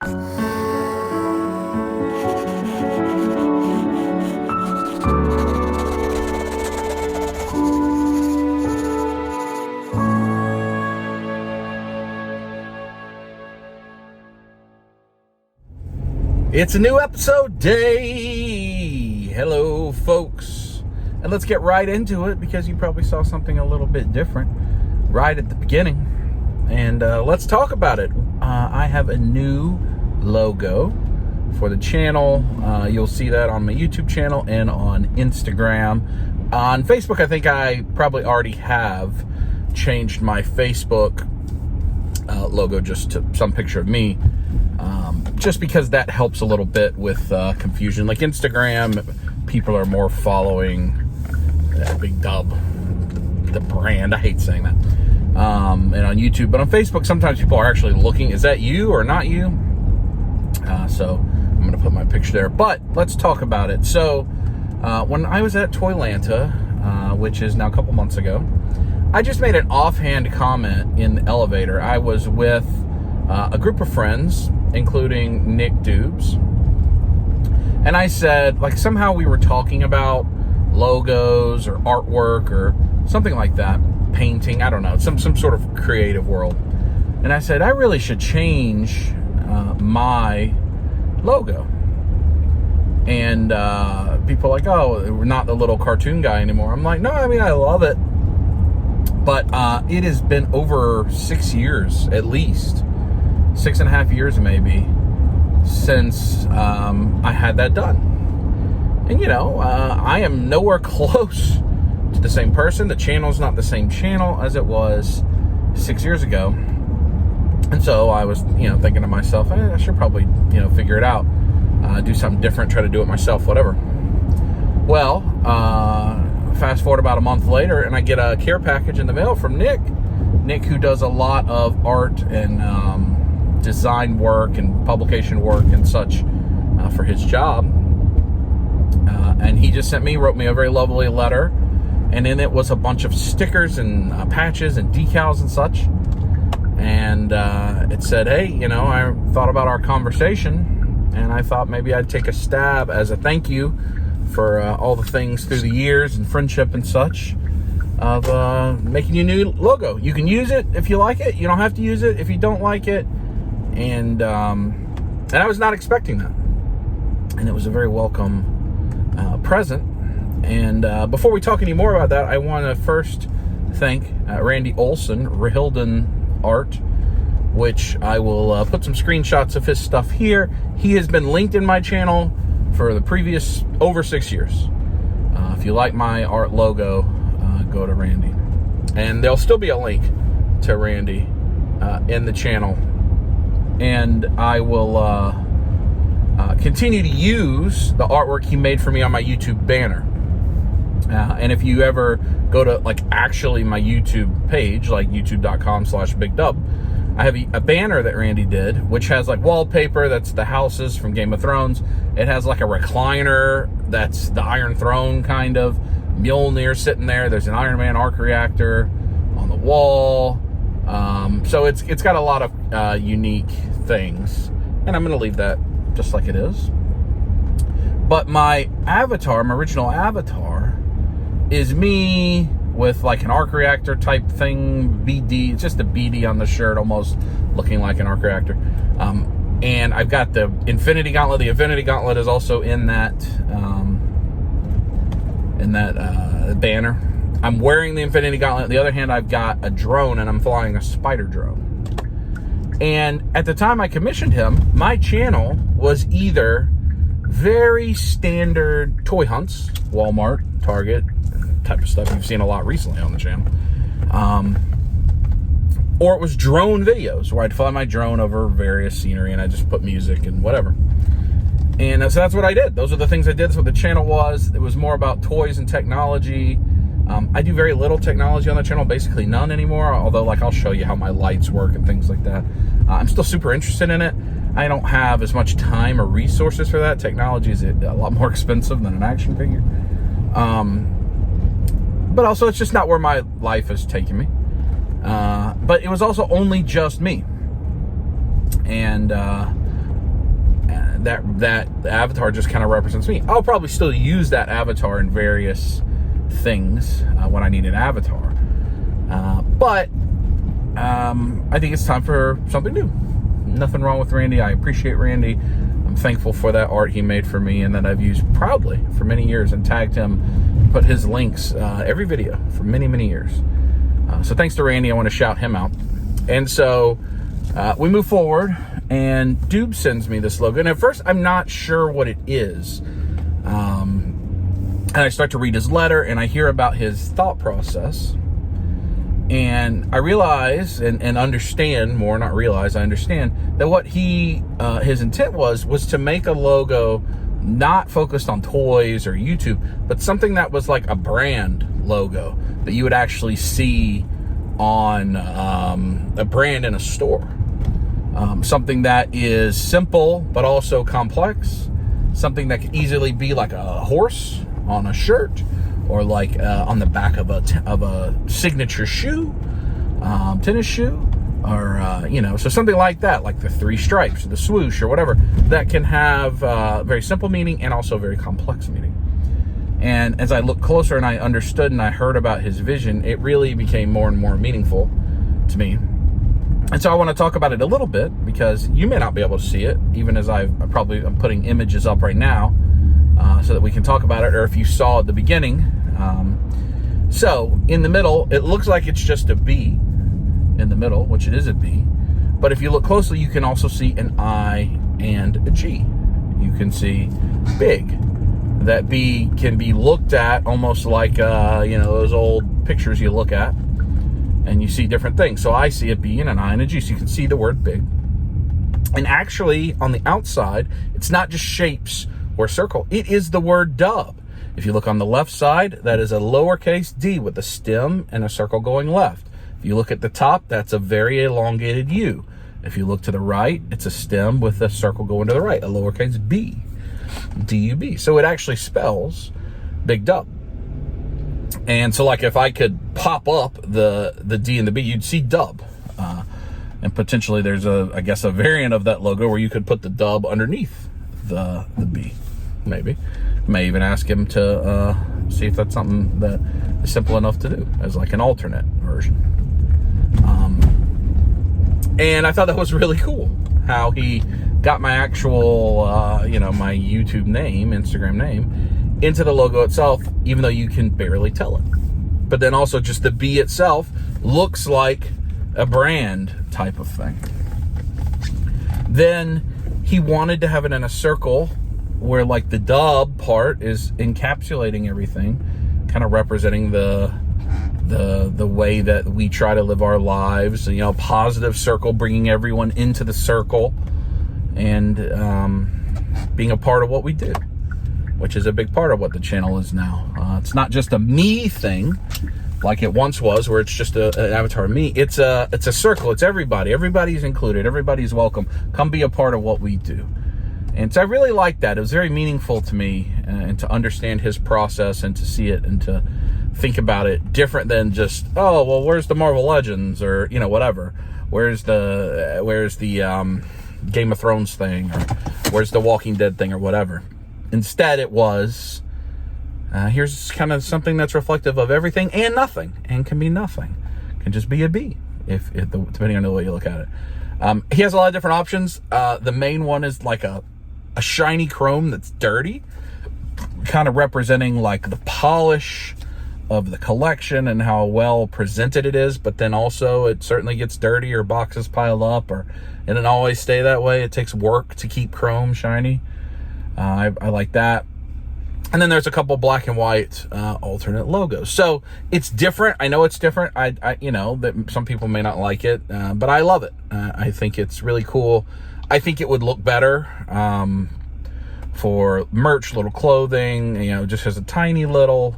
It's a new episode day. Hello, folks. And let's get right into it because you probably saw something a little bit different right at the beginning. And let's talk about it. I have a new logo for the channel. You'll see that on my YouTube channel and on Instagram. On Facebook, I think I probably already have changed my Facebook logo just to some picture of me. Just because that helps a little bit with confusion. Like Instagram, people are more following Big Dub, the brand. I hate saying that. And on YouTube, but on Facebook, sometimes people are actually looking, is that you or not you? So I'm going to put my picture there. But let's talk about it. So when I was at Toylanta, which is now a couple months ago, I just made an offhand comment in the elevator. I was with a group of friends, including Nick Doobs, and I said, like, somehow we were talking about logos or artwork or something like that, painting, I don't know, some sort of creative world. And I said, I really should change my logo. And people are like, oh, we're not the little cartoon guy anymore. I'm like, no, I mean, I love it. But it has been over 6 years, at least. 6.5 years maybe, since I had that done. And you know, I am nowhere close to the same person. The channel's not the same channel as it was 6 years ago. And so I was, thinking to myself, I should probably, figure it out. Do something different, try to do it myself, whatever. Well, fast forward about a month later, and I get a care package in the mail from Nick. Nick, who does a lot of art and design work and publication work and such for his job. And he just wrote me a very lovely letter. And in it was a bunch of stickers and patches and decals and such. And it said, hey, I thought about our conversation, and I thought maybe I'd take a stab as a thank you for all the things through the years and friendship and such of making you a new logo. You can use it if you like it. You don't have to use it if you don't like it. And I was not expecting that. And it was a very welcome present. And before we talk any more about that, I want to first thank Randy Olson, Rhidilen Art, which I will put some screenshots of his stuff here. He has been linked in my channel for the previous over 6 years. If you like my art logo, go to Randy. And there'll still be a link to Randy in the channel. And I will continue to use the artwork he made for me on my YouTube banner. And if you ever go to actually my YouTube page, like youtube.com/bigdub, I have a banner that Randy did, which has wallpaper that's the houses from Game of Thrones. It has a recliner that's the Iron Throne kind of. Mjolnir sitting there. There's an Iron Man arc reactor on the wall. So it's got a lot of unique things, and I'm going to leave that just like it is. But my avatar, my original avatar, is me with an arc reactor type thing, BD. It's just a BD on the shirt, almost looking like an arc reactor. And I've got the Infinity Gauntlet. The Infinity Gauntlet is also in that banner. I'm wearing the Infinity Gauntlet. On the other hand, I've got a drone, and I'm flying a spider drone. And at the time I commissioned him, my channel was either very standard toy hunts, Walmart, Target, type of stuff you've seen a lot recently on the channel. Or it was drone videos where I'd fly my drone over various scenery and I just put music and whatever. And so that's what I did. Those are the things I did. That's what the channel was. It was more about toys and technology. I do very little technology on the channel, basically none anymore, although I'll show you how my lights work and things like that. I'm still super interested in it. I don't have as much time or resources for that. Technology is a lot more expensive than an action figure. But also, it's just not where my life is taking me. But it was also only just me. And that avatar just kind of represents me. I'll probably still use that avatar in various things when I need an avatar. But I think it's time for something new. Nothing wrong with Randy. I appreciate Randy. I'm thankful for that art he made for me and that I've used proudly for many years and tagged him, put his links every video for many, many years. So thanks to Randy. I want to shout him out. And so we move forward, and Doobs sends me this logo. And at first, I'm not sure what it is. And I start to read his letter, and I hear about his thought process. And I realize and understand more, not realize, I understand that what his intent was to make a logo not focused on toys or YouTube, but something that was like a brand logo that you would actually see on a brand in a store. Something that is simple but also complex. Something that could easily be like a horse on a shirt, or like on the back of a signature shoe, tennis shoe, or so something like that, like the 3 stripes, or the swoosh, or whatever, that can have very simple meaning and also very complex meaning. And as I looked closer and I understood and I heard about his vision, it really became more and more meaningful to me. And so I want to talk about it a little bit, because you may not be able to see it, even as I'm putting images up right now, so that we can talk about it, or if you saw at the beginning. So in the middle, it looks like it's just a B in the middle, which it is a B. But if you look closely, you can also see an I and a G. You can see big. That B can be looked at almost like, those old pictures you look at, and you see different things. So I see a B and an I and a G, so you can see the word big. And actually, on the outside, it's not just shapes or circle. It is the word dub. If you look on the left side, that is a lowercase d with a stem and a circle going left. If you look at the top, that's a very elongated U. If you look to the right, it's a stem with a circle going to the right, a lowercase b, D-U-B. So it actually spells Big Dub. And so, like, if I could pop up the D and the B, you'd see dub. And potentially there's a variant of that logo where you could put the dub underneath the B, maybe. May even ask him to see if that's something that is simple enough to do as like an alternate version. And I thought that was really cool how he got my actual, my YouTube name, Instagram name, into the logo itself, even though you can barely tell it. But then also just the B itself looks like a brand type of thing. Then he wanted to have it in a circle where, like, the dub part is encapsulating everything, kind of representing the way that we try to live our lives, positive circle, bringing everyone into the circle, and being a part of what we do, which is a big part of what the channel is now. It's not just a me thing like it once was, where it's just an avatar of me. It's a circle. It's everybody. Everybody's included. Everybody's welcome. Come be a part of what we do. And so I really liked that. It was very meaningful to me, and to understand his process and to see it and to think about it different than just, oh, well, where's the Marvel Legends, or, whatever. Where's the Game of Thrones thing, or where's the Walking Dead thing, or whatever. Instead, it was, here's kind of something that's reflective of everything and nothing, and can be nothing. Can just be a B, depending on the way you look at it. He has a lot of different options. The main one is like a shiny chrome that's dirty, kind of representing like the polish of the collection and how well presented it is. But then also it certainly gets dirty, or boxes pile up, and it doesn't always stay that way. It takes work to keep chrome shiny. I like that. And then there's a couple black and white alternate logos. So it's different. I know it's different. I that some people may not like it, but I love it. I think it's really cool. I think it would look better for merch, little clothing. Just as a tiny little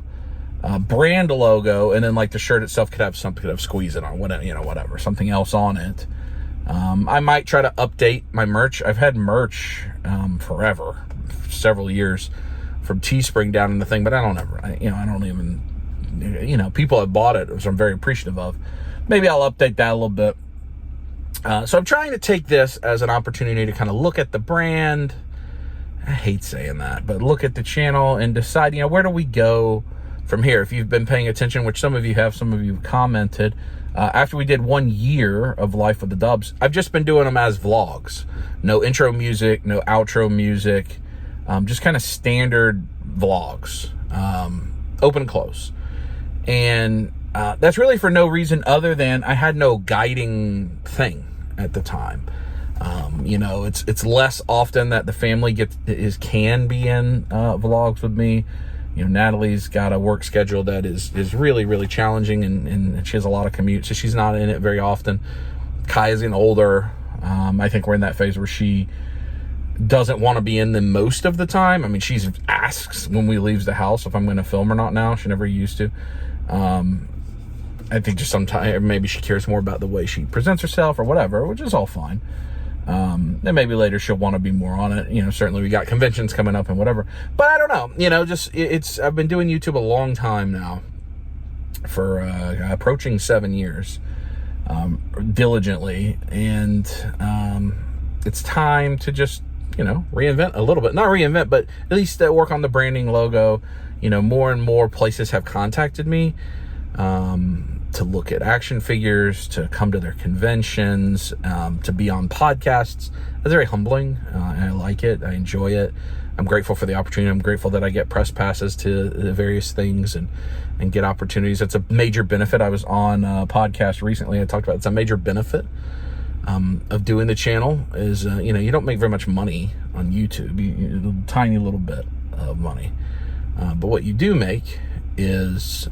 brand logo, and then like the shirt itself could have squeeze it on, whatever, something else on it. I might try to update my merch. I've had merch forever, several years, from Teespring down in the thing, but I don't even, people have bought it, which I'm very appreciative of. Maybe I'll update that a little bit. So I'm trying to take this as an opportunity to kind of look at the brand I hate saying that, but look at the channel and decide, where do we go from here? If you've been paying attention, which some of you have, some of you commented, after we did 1 year of Life with the Dubs, I've just been doing them as vlogs. No intro music, no outro music, just kind of standard vlogs, open and close. And that's really for no reason other than I had no guiding thing at the time. It's less often that the family can be in vlogs with me. Natalie's got a work schedule that is really, really challenging, and she has a lot of commute, so she's not in it very often. Kaya's getting older. I think we're in that phase where she doesn't want to be in them most of the time. I mean, she asks when we leaves the house if I'm going to film or not now. She never used to. I think just sometimes maybe she cares more about the way she presents herself or whatever, which is all fine. And maybe later she'll want to be more on it. Certainly we got conventions coming up and whatever. But I don't know. I've been doing YouTube a long time now, for approaching 7 years, diligently, and it's time to just reinvent a little bit. Not reinvent, but at least work on the branding, logo. More and more places have contacted me to look at action figures, to come to their conventions, to be on podcasts. It's very humbling, and I like it. I enjoy it. I'm grateful for the opportunity. I'm grateful that I get press passes to the various things and get opportunities. It's a major benefit. I was on a podcast recently. I talked about it's a major benefit of doing the channel is, you don't make very much money on YouTube, a tiny little bit of money. But what you do make is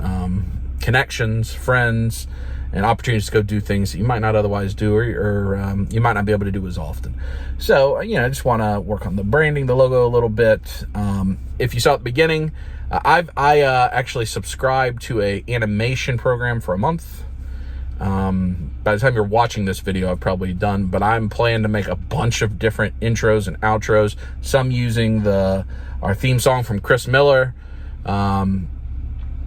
connections, friends, and opportunities to go do things that you might not otherwise do, or you might not be able to do as often. So, I just want to work on the branding, the logo a little bit. If you saw at the beginning, I actually subscribed to a animation program for a month. By the time you're watching this video, I've probably done, but I'm planning to make a bunch of different intros and outros, some using our theme song from Chris Miller,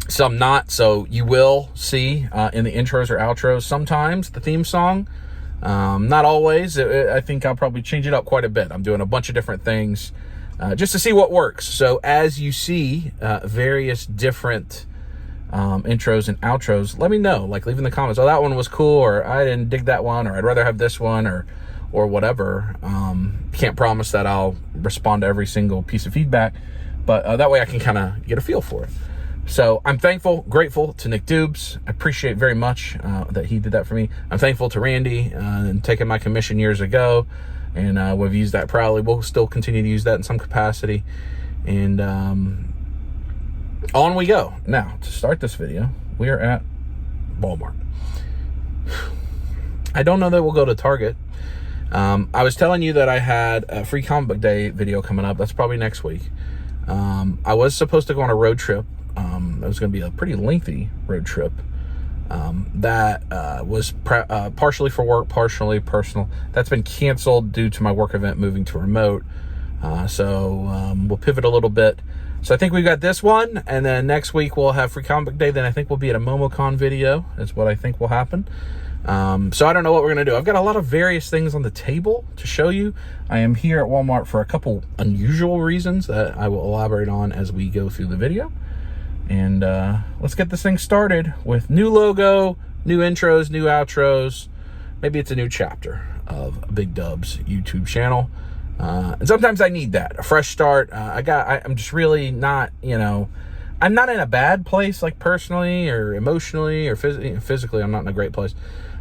some not. So you will see in the intros or outros sometimes the theme song, not always. I think I'll probably change it up quite a bit. I'm doing a bunch of different things just to see what works. So as you see various different intros and outros, let me know, leave in the comments, oh, that one was cool, or I didn't dig that one, or I'd rather have this one, or whatever. Can't promise that I'll respond to every single piece of feedback, but that way I can kind of get a feel for it. So I'm thankful, grateful to Nick Doobs. I appreciate very much that he did that for me. I'm thankful to Randy and taking my commission years ago, and we've used that proudly. We'll still continue to use that in some capacity, and on we go. Now, to start this video, we are at Walmart. I don't know that we'll go to Target. I was telling you that I had a free comic book day video coming up. That's probably next week. I was supposed to go on a road trip. It was going to be a pretty lengthy road trip. That was partially for work, partially personal. That's been canceled due to my work event moving to remote. So we'll pivot a little bit. So I think we got this one, and then next week we'll have free comic book day. Then I think we'll be at a MomoCon video is what I think will happen. So I don't know what we're going to do. I've got a lot of various things on the table to show you. I am here at Walmart for a couple unusual reasons that I will elaborate on as we go through the video. And let's get this thing started with new logo, new intros, new outros. Maybe it's a new chapter of Big Dubs YouTube channel. And sometimes I need that, a fresh start. I'm just really not, I'm not in a bad place, personally or emotionally or physically. I'm not in a great place.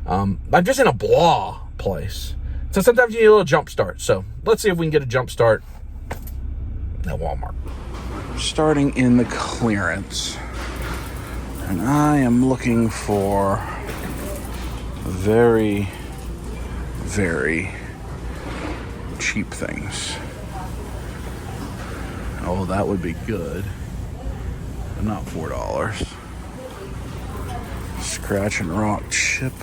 I'm just in a blah place. So sometimes you need a little jump start. So let's see if we can get a jump start at Walmart. Starting in the clearance. And I am looking for very, very cheap things. Oh, that would be good. But not $4. Scratch and rock chip.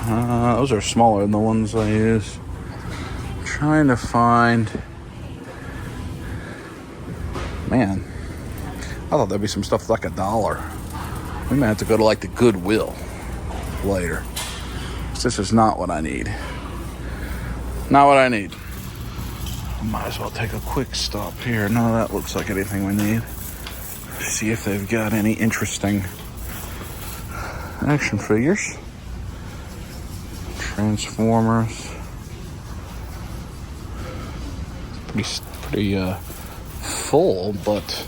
Those are smaller than the ones I use. I'm trying to find. Man, I thought there'd be some stuff like $1. We might have to go to the Goodwill later. This is not what I need. Not what I need. Might as well take a quick stop here. None of that looks like anything we need. See if they've got any interesting action figures. Transformers. Pretty full, but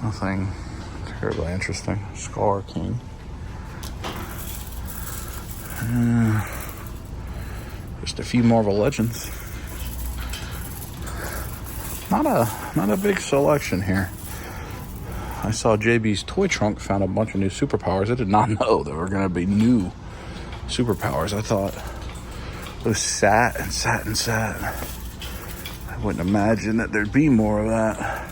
nothing terribly interesting. Scar King. Just a few Marvel Legends. Not a big selection here. I saw JB's Toy Trunk found a bunch of new superpowers. I did not know there were going to be new superpowers. I thought those sat. I wouldn't imagine that there'd be more of that.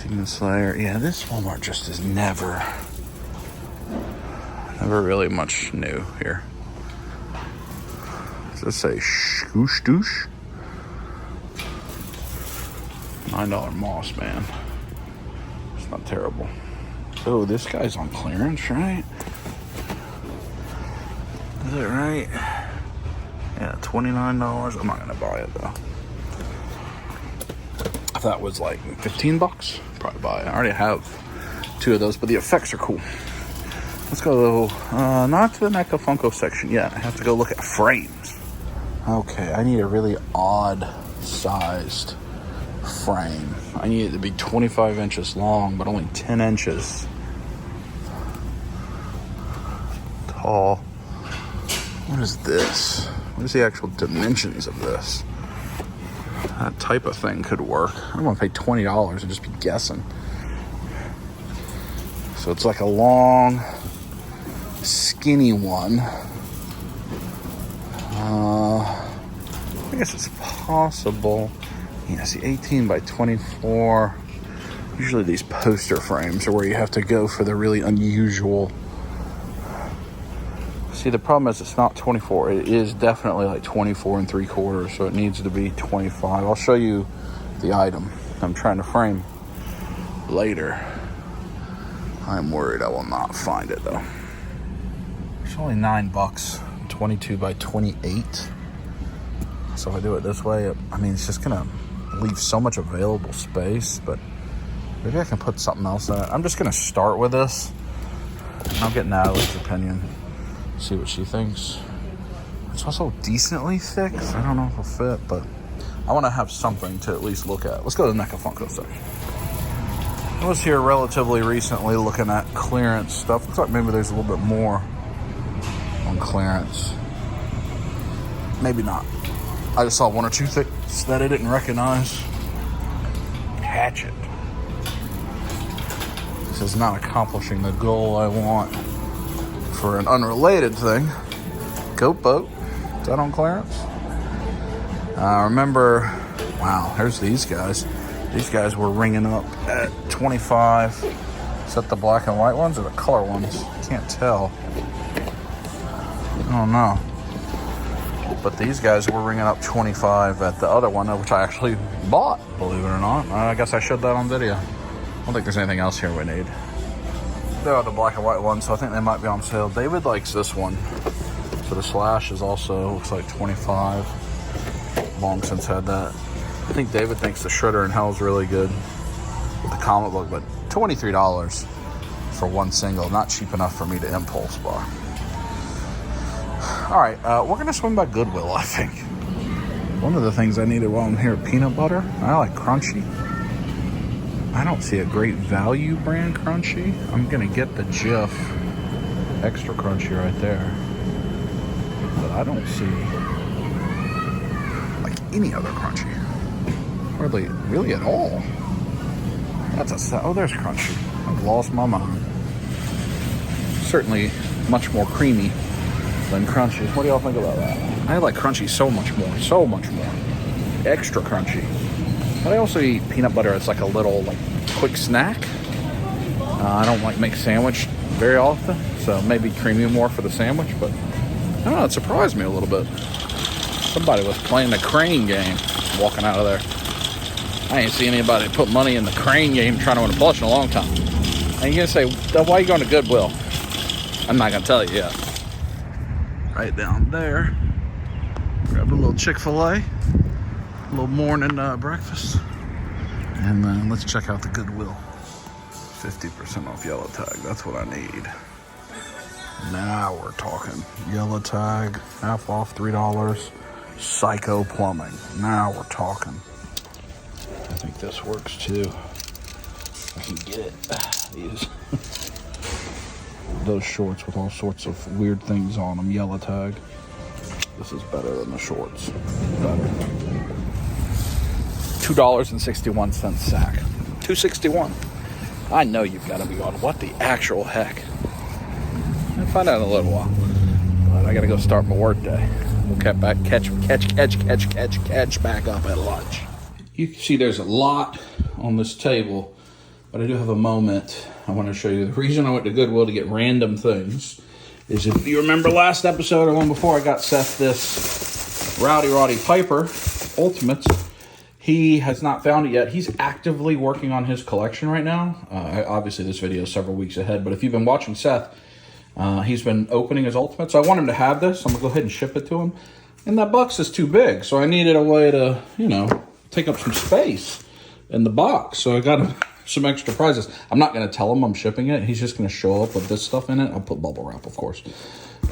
Demon Slayer. Yeah, this Walmart just is never really much new here. Does it say Skoosh Doosh? $9 Moss Man. It's not terrible. Oh, this guy's on clearance, right? Is it right? Yeah, $29. I'm not gonna buy it though. If that was like 15 bucks, probably buy it. I already have 2 of those, but the effects are cool. Let's go, not to the NECA Funko section yet. I have to go look at frames. Okay, I need a really odd sized frame. I need it to be 25 inches long, but only 10 inches tall. What is this? What is the actual dimensions of this? That type of thing could work. I don't want to pay $20 and just be guessing. So it's like a long, skinny one. I guess it's possible. Yeah, see, 18 by 24. Usually these poster frames are where you have to go for the really unusual. See, the problem is it's not 24. It is definitely like 24 3/4, so it needs to be 25. I'll show you the item I'm trying to frame later. I'm worried I will not find it though. It's only $9, 22 by 28. So if I do it this way, I mean, it's just gonna leave so much available space, but maybe I can put something else in it. I'm just gonna start with this. I'll get Natalie's opinion, see what she thinks. It's also decently thick, so I don't know if it'll fit, but I want to have something to at least look at. Let's go to the NECA Funko section. I was here relatively recently looking at clearance stuff. Looks like maybe there's a little bit more on clearance. Maybe not. I just saw 1 or 2 things that I didn't recognize. Hatchet. This is not accomplishing the goal I want for an unrelated thing. Goat Boat. Is that on clearance? Remember, wow, there's these guys. These guys were ringing up at 25. Is that the black and white ones or the color ones? Can't tell. I don't know. But these guys were ringing up 25 at the other one, which I actually bought, believe it or not. I guess I showed that on video. I don't think there's anything else here we need. There are the black and white ones, so I think they might be on sale. David likes this one. So the Slash is also, looks like 25. Long since had that. I think David thinks the Shredder in Hell is really good with the comic book, but $23 for one single, not cheap enough for me to impulse buy. All right, we're gonna swing by Goodwill, I think. One of the things I needed while I'm here, peanut butter. I like crunchy. I don't see a great value brand crunchy. I'm gonna get the Jif extra crunchy right there. But I don't see like any other crunchy. Hardly, really at all. That's a, oh, there's crunchy. I've lost my mind. Certainly much more creamy than crunchy. What do y'all think about that? I like crunchy so much more. Extra crunchy. But I also eat peanut butter as like a little like quick snack. I don't like make sandwich very often, so maybe creamy more for the sandwich, but I don't know, it surprised me a little bit. Somebody was playing the crane game walking out of there. I ain't seen anybody put money in the crane game trying to win a plush in a long time. And you're gonna say, why are you going to Goodwill? I'm not gonna tell you yet. Right down there, grab a little Chick-fil-A. little morning breakfast. And then let's check out the Goodwill. 50% off yellow tag. That's what I need. Now we're talking. Yellow tag, half off, $3. Psycho plumbing. Now we're talking. I think this works too. I can get it. These those shorts with all sorts of weird things on them. Yellow tag. This is better than the shorts. Better. $2.61 sack. $2.61. I know you've got to be on. What the actual heck? I'll find out in a little while. But I got to go start my work day. We'll catch back up at lunch. You can see there's a lot on this table, but I do have a moment I want to show you. The reason I went to Goodwill to get random things is, if you remember last episode or one before, I got Seth this Rowdy Piper Ultimates. He has not found it yet. He's actively working on his collection right now. Obviously, this video is several weeks ahead, but if you've been watching Seth, he's been opening his Ultimates. So I want him to have this. I'm going to go ahead and ship it to him. And that box is too big, so I needed a way to, take up some space in the box. So I got him some extra prizes. I'm not going to tell him I'm shipping it. He's just going to show up with this stuff in it. I'll put bubble wrap, of course.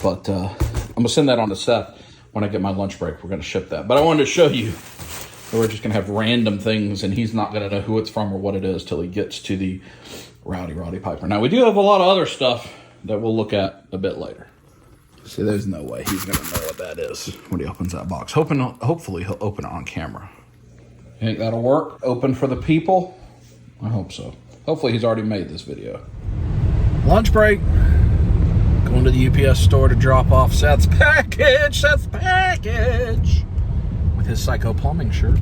But I'm going to send that on to Seth when I get my lunch break. We're going to ship that. But I wanted to show you that we're just going to have random things, and he's not going to know who it's from or what it is till he gets to the Rowdy Piper. Now, we do have a lot of other stuff that we'll look at a bit later. See, there's no way he's going to know what that is when he opens that box. Hopefully, he'll open it on camera. You think that'll work? Open for the people? I hope so. Hopefully, he's already made this video. Lunch break. Going to the UPS store to drop off Seth's package. With his Psycho Plumbing shirt.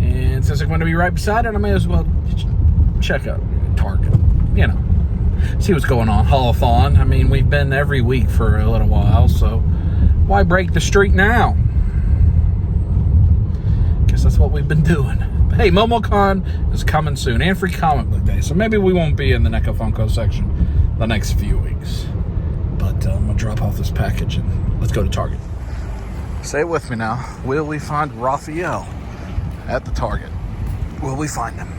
And since I'm going to be right beside it, I may as well check out Target. See what's going on. Haul-a-thon. I mean, we've been every week for a little while, so why break the streak now? Guess that's what we've been doing. But hey, MomoCon is coming soon, and Free Comic Book Day, so maybe we won't be in the Neko Funko section the next few weeks. But I'm going to drop off this package, and let's go to Target. Say it with me now. Will we find Raphael at the Target? Will we find him?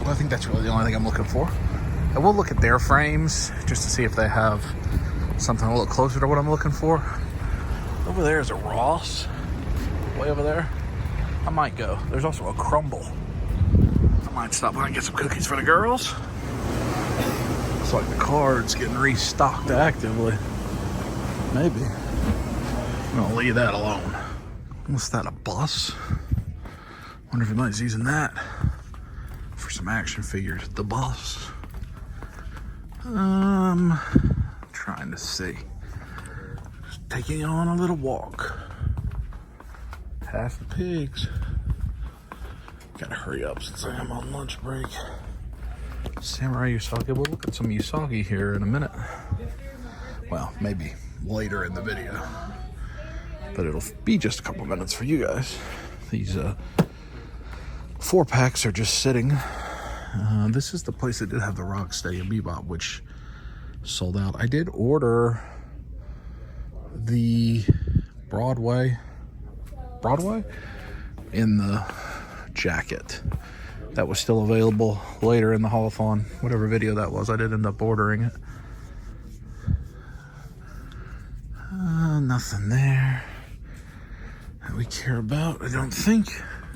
Well, I think that's really the only thing I'm looking for. And we'll look at their frames just to see if they have something a little closer to what I'm looking for. Over there is a Ross. Way over there. I might go. There's also a Crumble. I might stop by and get some cookies for the girls. Looks like the card's getting restocked actively. Maybe. I'm gonna leave that alone. What's that, a bus? Wonder if anybody's using that for some action figures. The bus. Trying to see. Just taking on a little walk. Half the pigs. Gotta hurry up since I am on lunch break. Samurai Usagi. We'll look at some Usagi here in a minute. Well, maybe later in the video. But it'll be just a couple minutes for you guys. These 4-packs are just sitting. This is the place that did have the Rocksteady and Bebop, which sold out. I did order the Broadway in the jacket. That was still available later in the haul-a-thon. Whatever video that was, I did end up ordering it. Nothing there that we care about, I don't think.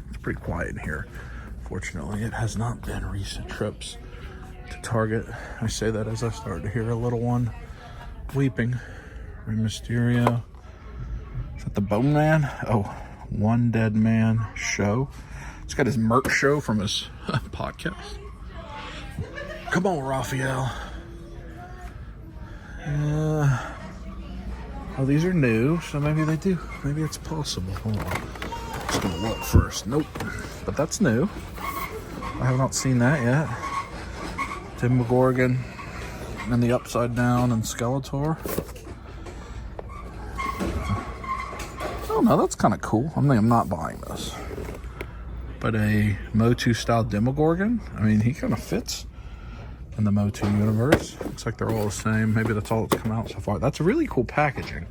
It's pretty quiet in here. Fortunately, it has not been recent trips to Target. I say that as I start to hear a little one weeping. Rey Mysterio. Is that the Bone Man? Oh, One Dead Man show. He's got his merch show from his podcast. Come on, Raphael. Oh, these are new, so maybe they do. Maybe it's possible. Hold on. Just gonna look first. Nope. But that's new. I have not seen that yet. Demogorgon and the Upside Down and Skeletor. Oh no, that's kind of cool. I mean, I'm not buying this. But a Motu style Demogorgon. I mean, he kind of fits in the Motu universe. Looks like they're all the same. Maybe that's all that's come out so far. That's really cool packaging.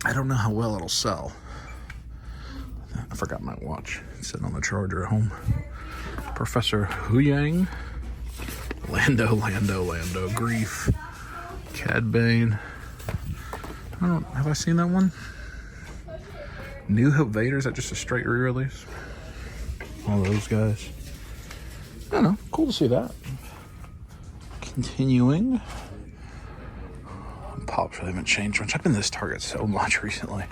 I don't know how well it'll sell. forgot my watch. It's sitting on the charger at home. Professor Huyang. Lando, Grief. Cad Bane. Have I seen that one? New Hope Vader, is that just a straight re-release? All those guys. I don't know, cool to see that. Continuing. Pops really haven't changed much. I've been to this Target so much recently.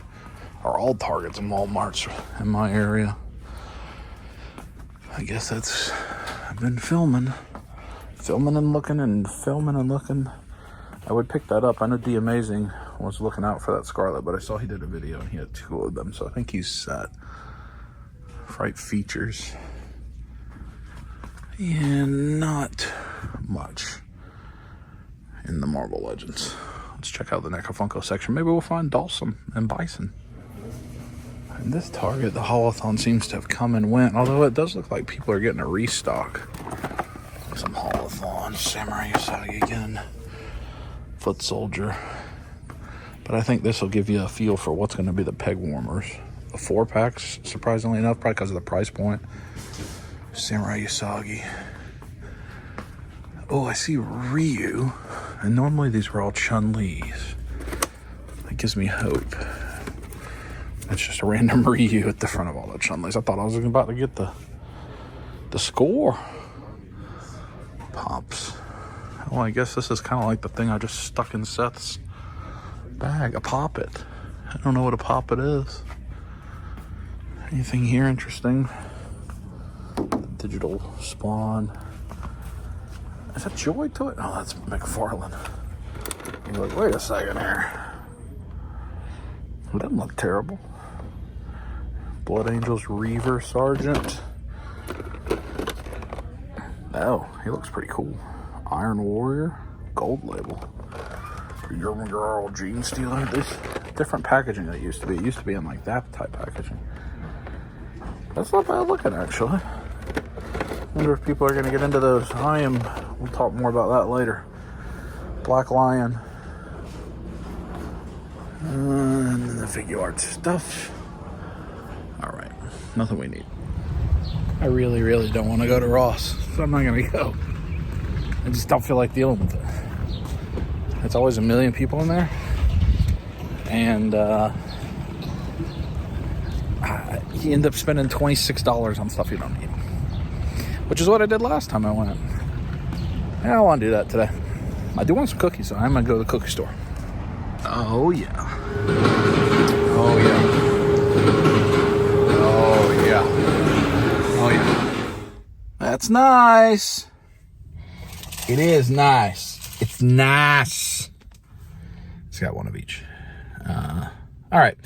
Or all Targets and Walmarts in my area. I guess that's, I've been filming and looking and filming and looking. I would pick that up. I know D Amazing was looking out for that Scarlet, but I saw he did a video and he had 2 of them, so I think he's set. Fright features. And not much in the Marvel Legends. Let's check out the Necrofunko section. Maybe we'll find Dawson and Bison. In this Target, the Holothon seems to have come and went, although it does look like people are getting a restock. Some Holothon, Samurai Usagi again, Foot Soldier. But I think this will give you a feel for what's going to be the peg warmers. The 4-packs, surprisingly enough, probably because of the price point. Samurai Usagi. Oh, I see Ryu. And normally these were all Chun-Li's. That gives me hope. It's just a random Ryu at the front of all the Chun-Li's. I thought I was about to get the score. Pops. Well, I guess this is kind of like the thing I just stuck in Seth's bag. A Pop-It. I don't know what a Pop-It is. Anything here interesting? Digital Spawn. Is that Joy to it? Oh, that's McFarlane. You're like, wait a second here. It doesn't look terrible. Blood Angels Reaver Sergeant. Oh, he looks pretty cool. Iron Warrior. Gold label. German Girl Gene Stealer. This different packaging than it used to be. It used to be in like that type packaging. That's not bad looking, actually. Wonder if people are going to get into those. We'll talk more about that later. Black Lion. And then the figure art stuff. Alright, nothing we need. I really, really don't want to go to Ross, so I'm not going to go. I just don't feel like dealing with it. It's always a million people in there. And you end up spending $26 on stuff you don't need. Which is what I did last time I went. I don't want to do that today. I do want some cookies, so I'm going to go to the cookie store. Oh, yeah. Oh, yeah. Oh, yeah. Oh, yeah. That's nice. It is nice. It's nice. It's got one of each. All right.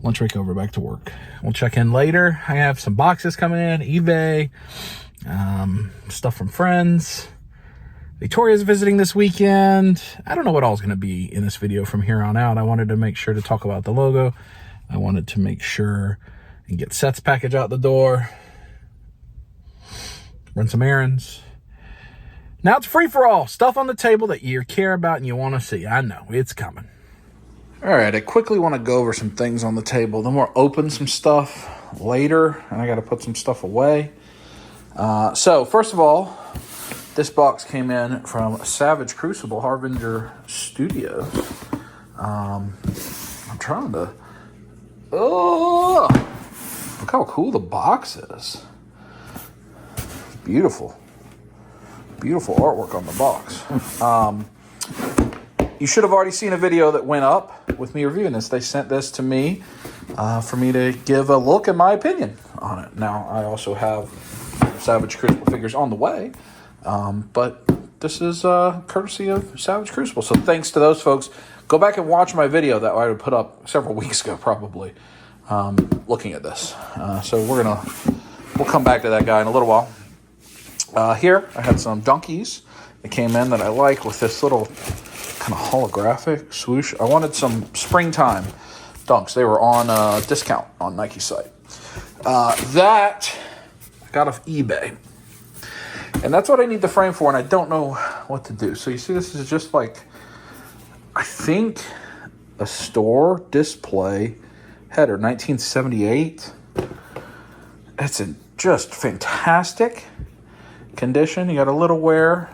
Lunch break over, back to work. We'll check in later. I have some boxes coming in, eBay, stuff from friends. Victoria's visiting this weekend. I don't know what all's going to be in this video from here on out. I wanted to make sure to talk about the logo. I wanted to make sure and get Seth's package out the door. Run some errands. Now it's free for all. Stuff on the table that you care about and you want to see. I know, it's coming. All right, I quickly want to go over some things on the table. Then we'll open some stuff later, and I got to put some stuff away. So, first of all, this box came in from Savage Crucible, Harbinger Studios. I'm trying to... Oh! Look how cool the box is. Beautiful. Beautiful artwork on the box. You should have already seen a video that went up with me reviewing this. They sent this to me for me to give a look and my opinion on it. Now, I also have Savage Crucible figures on the way, but this is courtesy of Savage Crucible. So thanks to those folks. Go back and watch my video that I would put up several weeks ago, probably, looking at this. So we'll come back to that guy in a little while. Here, I had some donkeys that came in that I like with this little kind of holographic swoosh. I wanted some springtime dunks. They were on discount on Nike's site. That I got off eBay. And that's what I need the frame for, and I don't know what to do. So you see, this is just like, I think, a store display header, 1978. It's in just fantastic condition. You got a little wear,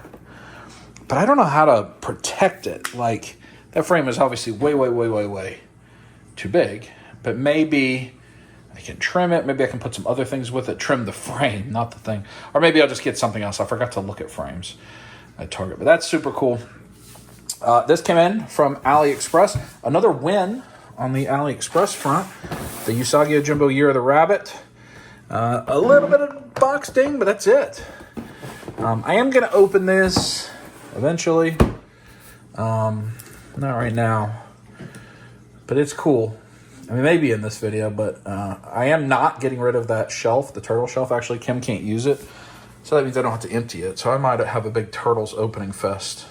but I don't know how to protect it. Like, that frame is obviously way too big, but maybe I can trim it. Maybe I can put some other things with it. Trim the frame, not the thing. Or maybe I'll just get something else. I forgot to look at frames at Target, but that's super cool. This came in from AliExpress. Another win on the AliExpress front. The Usagi Yojimbo Year of the Rabbit. A little bit of box ding, but that's it. I am going to open this eventually. Not right now. But it's cool. I mean, maybe in this video, but I am not getting rid of that shelf, the turtle shelf. Actually, Kim can't use it. So that means I don't have to empty it. So I might have a big Turtles opening fest.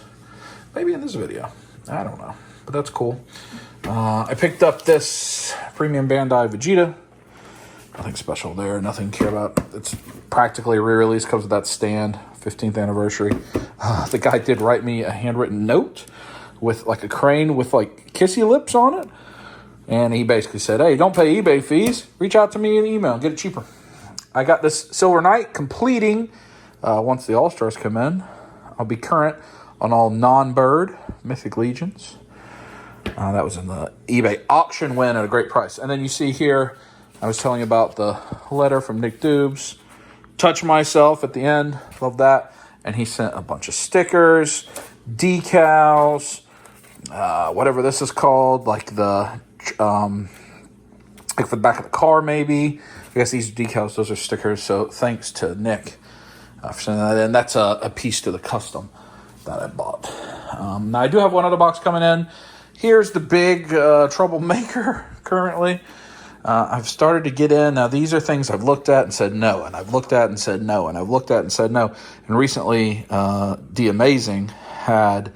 Maybe in this video. I don't know. But that's cool. I picked up this Premium Bandai Vegeta. Nothing special there. Nothing to care about. It's practically a re-release. Comes with that stand. 15th anniversary. The guy did write me a handwritten note with like a crane with like kissy lips on it. And he basically said, hey, don't pay eBay fees. Reach out to me in email. Get it cheaper. I got this Silver Knight completing once the All-Stars come in. I'll be current on all non-bird Mythic Legions. That was in the eBay auction win at a great price. And then you see here, I was telling you about the letter from Nick Doobs. Touch myself at the end. Love that. And he sent a bunch of stickers, decals, whatever this is called, like the like for the back of the car maybe. I guess these decals, those are stickers. So thanks to Nick for sending that in. That's a piece to the custom that I bought. Now I do have one other box coming in. Here's the big troublemaker currently. I've started to get in. Now, these are things I've looked at and said no, and I've looked at and said no, and I've looked at and said no. And recently, The Amazing had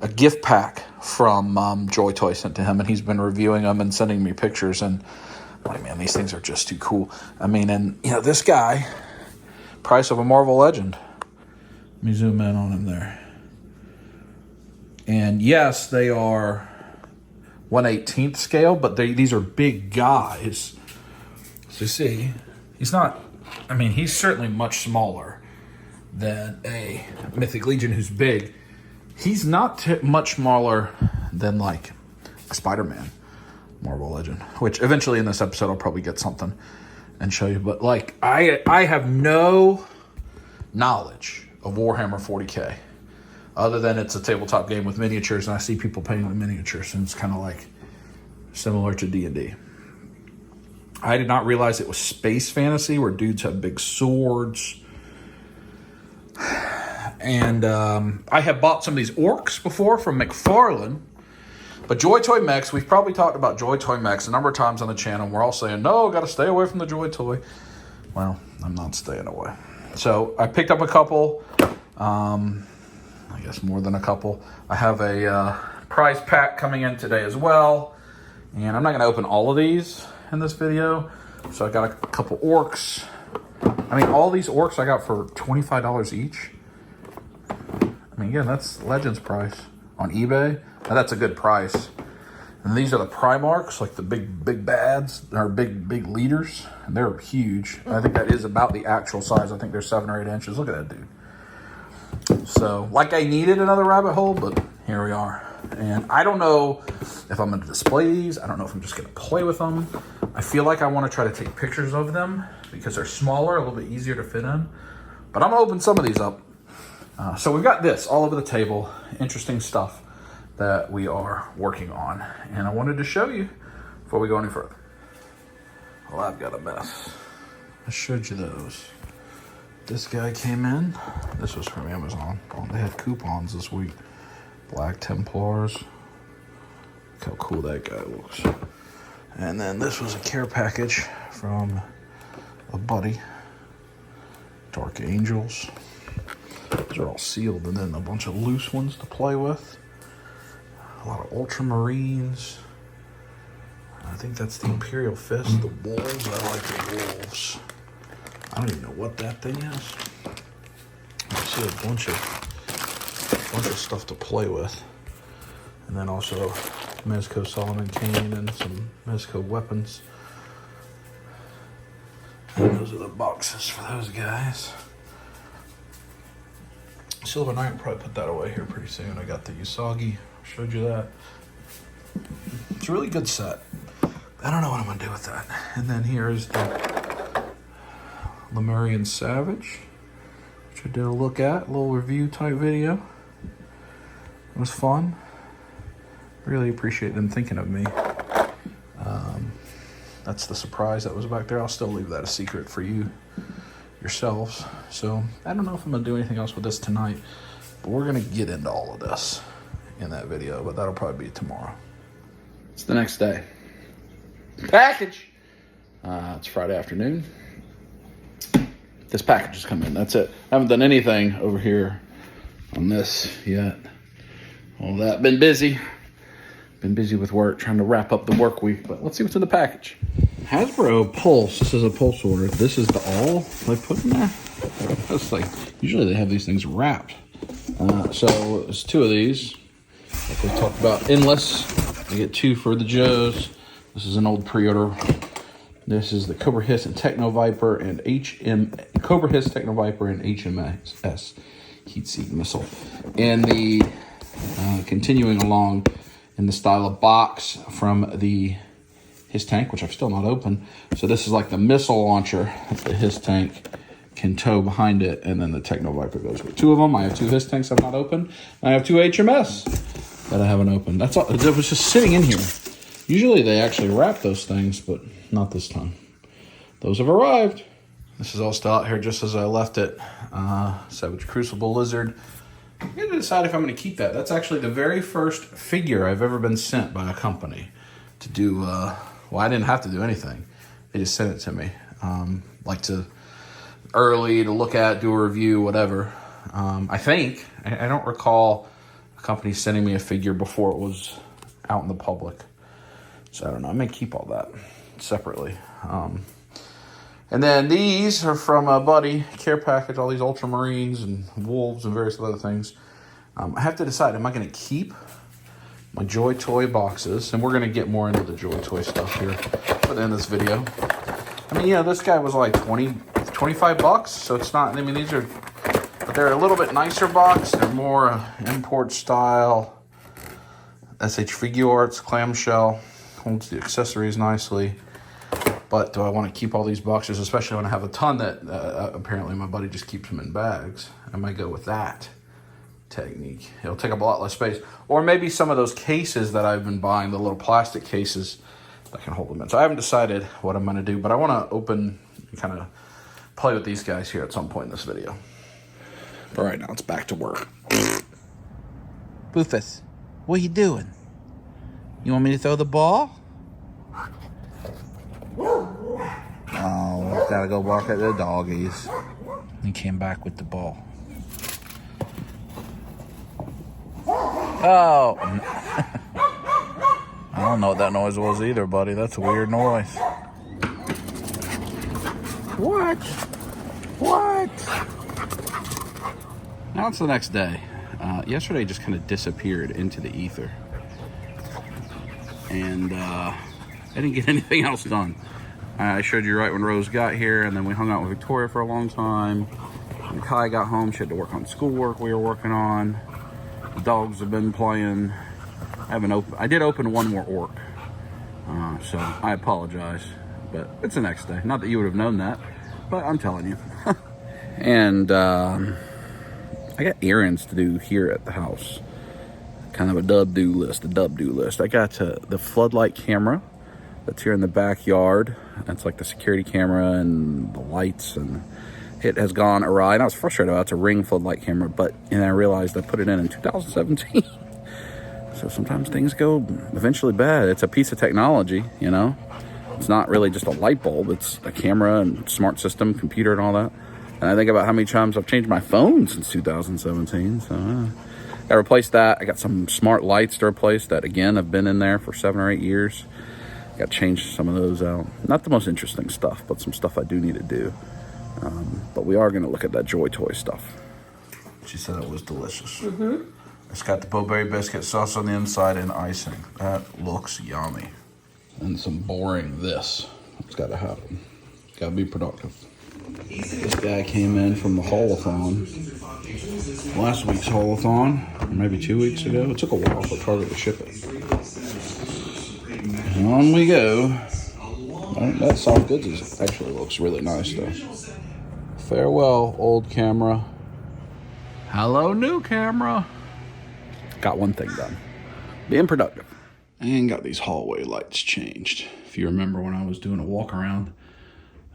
a gift pack from Joy Toy sent to him, and he's been reviewing them and sending me pictures. And, like, man, these things are just too cool. I mean, and, you know, this guy, price of a Marvel Legend. Let me zoom in on him there. And, yes, they are 1/18th scale, but these are big guys. So you see, he's not, I mean, he's certainly much smaller than a Mythic Legion who's big. He's not much smaller than like a Spider-Man Marvel Legend, which eventually in this episode I'll probably get something and show you. But like, I have no knowledge of Warhammer 40K. Other than it's a tabletop game with miniatures, and I see people painting the miniatures, and it's kind of like similar to D&D. I did not realize it was space fantasy, where dudes have big swords. And I have bought some of these orcs before from McFarlane. But Joy Toy Mechs, we've probably talked about Joy Toy Mechs a number of times on the channel. We're all saying, no, got to stay away from the Joy Toy. Well, I'm not staying away. So I picked up a couple. I guess more than a couple. I have a prize pack coming in today as well. And I'm not going to open all of these in this video. So I got a couple orcs. I mean, all these orcs I got for $25 each. I mean, again, that's Legends price on eBay. Now, that's a good price. And these are the Primarchs, like the big bads, or big leaders. And they're huge. I think that is about the actual size. I think they're 7 or 8 inches. Look at that dude. So, like I needed another rabbit hole, but here we are. And I don't know if I'm going to display these. I don't know if I'm just going to play with them. I feel like I want to try to take pictures of them because they're smaller, a little bit easier to fit in. But I'm going to open some of these up. So we've got this all over the table. Interesting stuff that we are working on. And I wanted to show you before we go any further. Well, I've got a mess. I showed you those. This guy came in. This was from Amazon. They had coupons this week. Black Templars. Look how cool that guy looks. And then this was a care package from a buddy. Dark Angels. These are all sealed, and then a bunch of loose ones to play with. A lot of Ultramarines. I think that's the Imperial Fist, the Wolves. I like the Wolves. I don't even know what that thing is. I see a bunch of stuff to play with. And then also Mezco Solomon Kane and some Mezco weapons. Those are the boxes for those guys. Silver Knight, will probably put that away here pretty soon. I got the Usagi, showed you that. It's a really good set. I don't know what I'm gonna do with that. And then here's the Lemurian Savage, which I did a look at, a little review type video. It was fun. Really appreciate them thinking of me. That's the surprise that was back there. I'll still leave that a secret for you yourselves. So I don't know if I'm gonna do anything else with this tonight, but we're gonna get into all of this in that video, but that'll probably be tomorrow. It's the next day. Package. It's Friday afternoon. This package has come in. That's it. I haven't done anything over here on this yet. All that. Been busy. Been busy with work, trying to wrap up the work week, but let's see what's in the package. Hasbro Pulse. This is a Pulse order. This is the all I put in there. That's like, usually they have these things wrapped. So there's 2 of these. Like we talked about, endless. I get 2 for the Joes. This is an old pre-order. This is the Cobra Hiss and Techno Viper and Cobra Hiss, Techno Viper, and HMS heat seek missile. And the continuing along in the style of box from the Hiss tank, which I've still not opened. So this is like the missile launcher that the Hiss tank can tow behind it, and then the Techno Viper goes with 2 of them. I have 2 Hiss tanks I've not opened. I have 2 HMS that I haven't opened. That's all. It was just sitting in here. Usually they actually wrap those things, but not this time. Those have arrived. This is all still out here just as I left it. Savage Crucible Lizard. I'm going to decide if I'm going to keep that. That's actually the very first figure I've ever been sent by a company to do. Well, I didn't have to do anything. They just sent it to me. Like to early to look at, do a review, whatever. I think, I don't recall a company sending me a figure before it was out in the public. So I don't know. I may keep all that separately. And then these are from a buddy, care package, all these Ultramarines and Wolves and various other things. I have to decide, am I going to keep my Joy Toy boxes? And we're going to get more into the Joy Toy stuff here for the end of this video. I mean, yeah, this guy was like 25 bucks. So it's not, I mean, these are, but they're a little bit nicer box. They're more import style. SH Figure Arts clamshell. Holds the accessories nicely. But do I want to keep all these boxes, especially when I have a ton that apparently my buddy just keeps them in bags? I might go with that technique. It'll take up a lot less space. Or maybe some of those cases that I've been buying, the little plastic cases that can hold them in. So I haven't decided what I'm going to do, but I want to open and kind of play with these guys here at some point in this video. But right now, it's back to work. Boofus, what are you doing? You want me to throw the ball? Oh, gotta go bark at the doggies. He came back with the ball. Oh! I don't know what that noise was either, buddy. That's a weird noise. What? What? Now it's the next day. Yesterday just kind of disappeared into the ether. And I didn't get anything else done. I showed you right when Rose got here, and then we hung out with Victoria for a long time. When Kai got home, she had to work on schoolwork we were working on. The dogs have been playing. I did open one more orc. So I apologize, but it's the next day. Not that you would have known that, but I'm telling you. And I got errands to do here at the house. Kind of a dub-do list. I got the floodlight camera that's here in the backyard. That's like the security camera and the lights, and it has gone awry. And I was frustrated about it. It's a Ring floodlight camera, and I realized I put it in 2017. So sometimes things go eventually bad. It's a piece of technology, you know. It's not really just a light bulb. It's a camera and smart system, computer and all that. And I think about how many times I've changed my phone since 2017. So I replaced that. I got some smart lights to replace that, again, have been in there for 7 or 8 years. Got to change some of those out. Not the most interesting stuff, but some stuff I do need to do. But we are going to look at that Joy Toy stuff. She said it was delicious. Mm-hmm. It's got the blueberry biscuit sauce on the inside and icing. That looks yummy. And some boring this. It's got to happen. Gotta be productive. This guy came in from the haulathon. Last week's haulathon, or maybe 2 weeks ago. It took a while for Target to ship it. And on we go. That soft goods actually looks really nice though. Farewell, old camera. Hello, new camera. Got one thing done. Being productive. And got these hallway lights changed. If you remember when I was doing a walk around,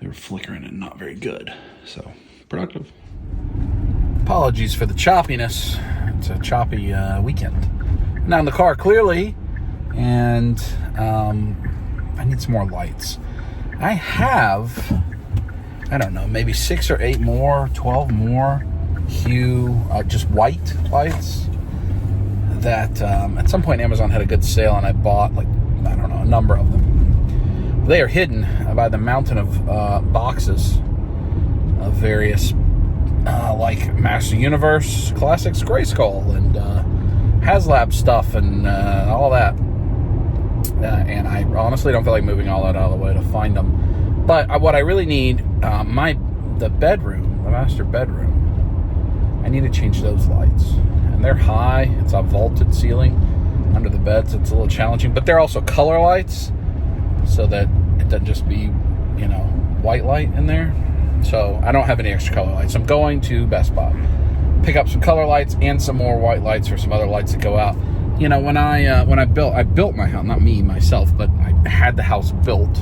they were flickering and not very good. So, productive. Apologies for the choppiness. It's a choppy weekend. Now in the car clearly, and I need some more lights. I have, I don't know, maybe 6 or 8 more, 12 more hue, just white lights that at some point Amazon had a good sale and I bought, like, I don't know, a number of them. They are hidden by the mountain of boxes of various like Master Universe Classics Grayskull and HasLab stuff and all that. And I honestly don't feel like moving all that out of the way to find them. But what I really need, the bedroom, the master bedroom, I need to change those lights. And they're high. It's a vaulted ceiling under the bed, so it's a little challenging. But they're also color lights, so that it doesn't just be, you know, white light in there. So I don't have any extra color lights. I'm going to Best Buy, pick up some color lights and some more white lights or some other lights that go out. You know, when I built my house, not me myself, but I had the house built,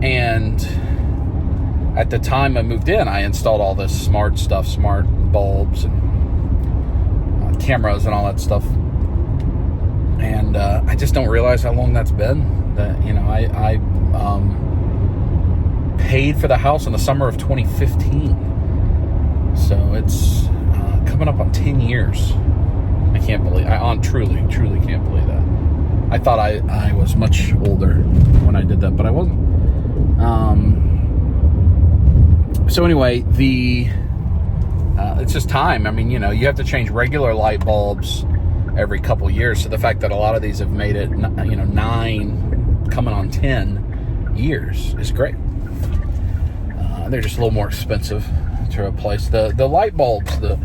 and at the time I moved in, I installed all this smart stuff, smart bulbs and cameras and all that stuff, and I just don't realize how long that's been. That, you know, I paid for the house in the summer of 2015, so it's coming up on 10 years. I can't believe, I truly can't believe that. I thought I was much older when I did that, but I wasn't. So anyway, it's just time. I mean, you know, you have to change regular light bulbs every couple years. So the fact that a lot of these have made it, you know, 9 coming on 10 years is great. They're just a little more expensive to replace. The light bulbs, you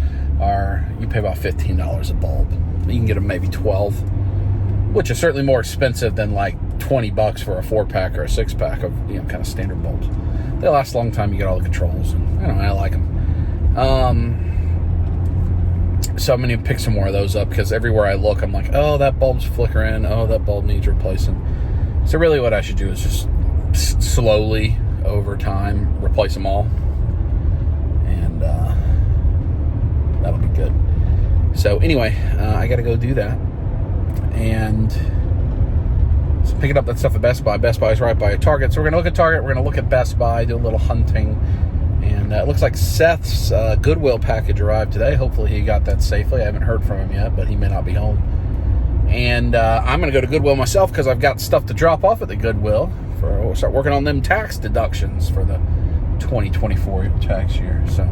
pay about $15 a bulb. You can get them maybe 12, which is certainly more expensive than like $20 for a 4-pack or a 6-pack of, you know, kind of standard bulbs. They last a long time. You get all the controls, and I don't know, I like them. So I'm going to pick some more of those up, because everywhere I look, I'm like, oh, that bulb's flickering. Oh, that bulb needs replacing. So really what I should do is just slowly, over time, replace them all. And that'll be good. So anyway, I got to go do that. And so picking up that stuff at Best Buy. Best Buy is right by a Target. So we're going to look at Target. We're going to look at Best Buy, do a little hunting. And it looks like Seth's Goodwill package arrived today. Hopefully he got that safely. I haven't heard from him yet, but he may not be home. And I'm going to go to Goodwill myself, because I've got stuff to drop off at the Goodwill. We'll start working on them tax deductions for the 2024 tax year. So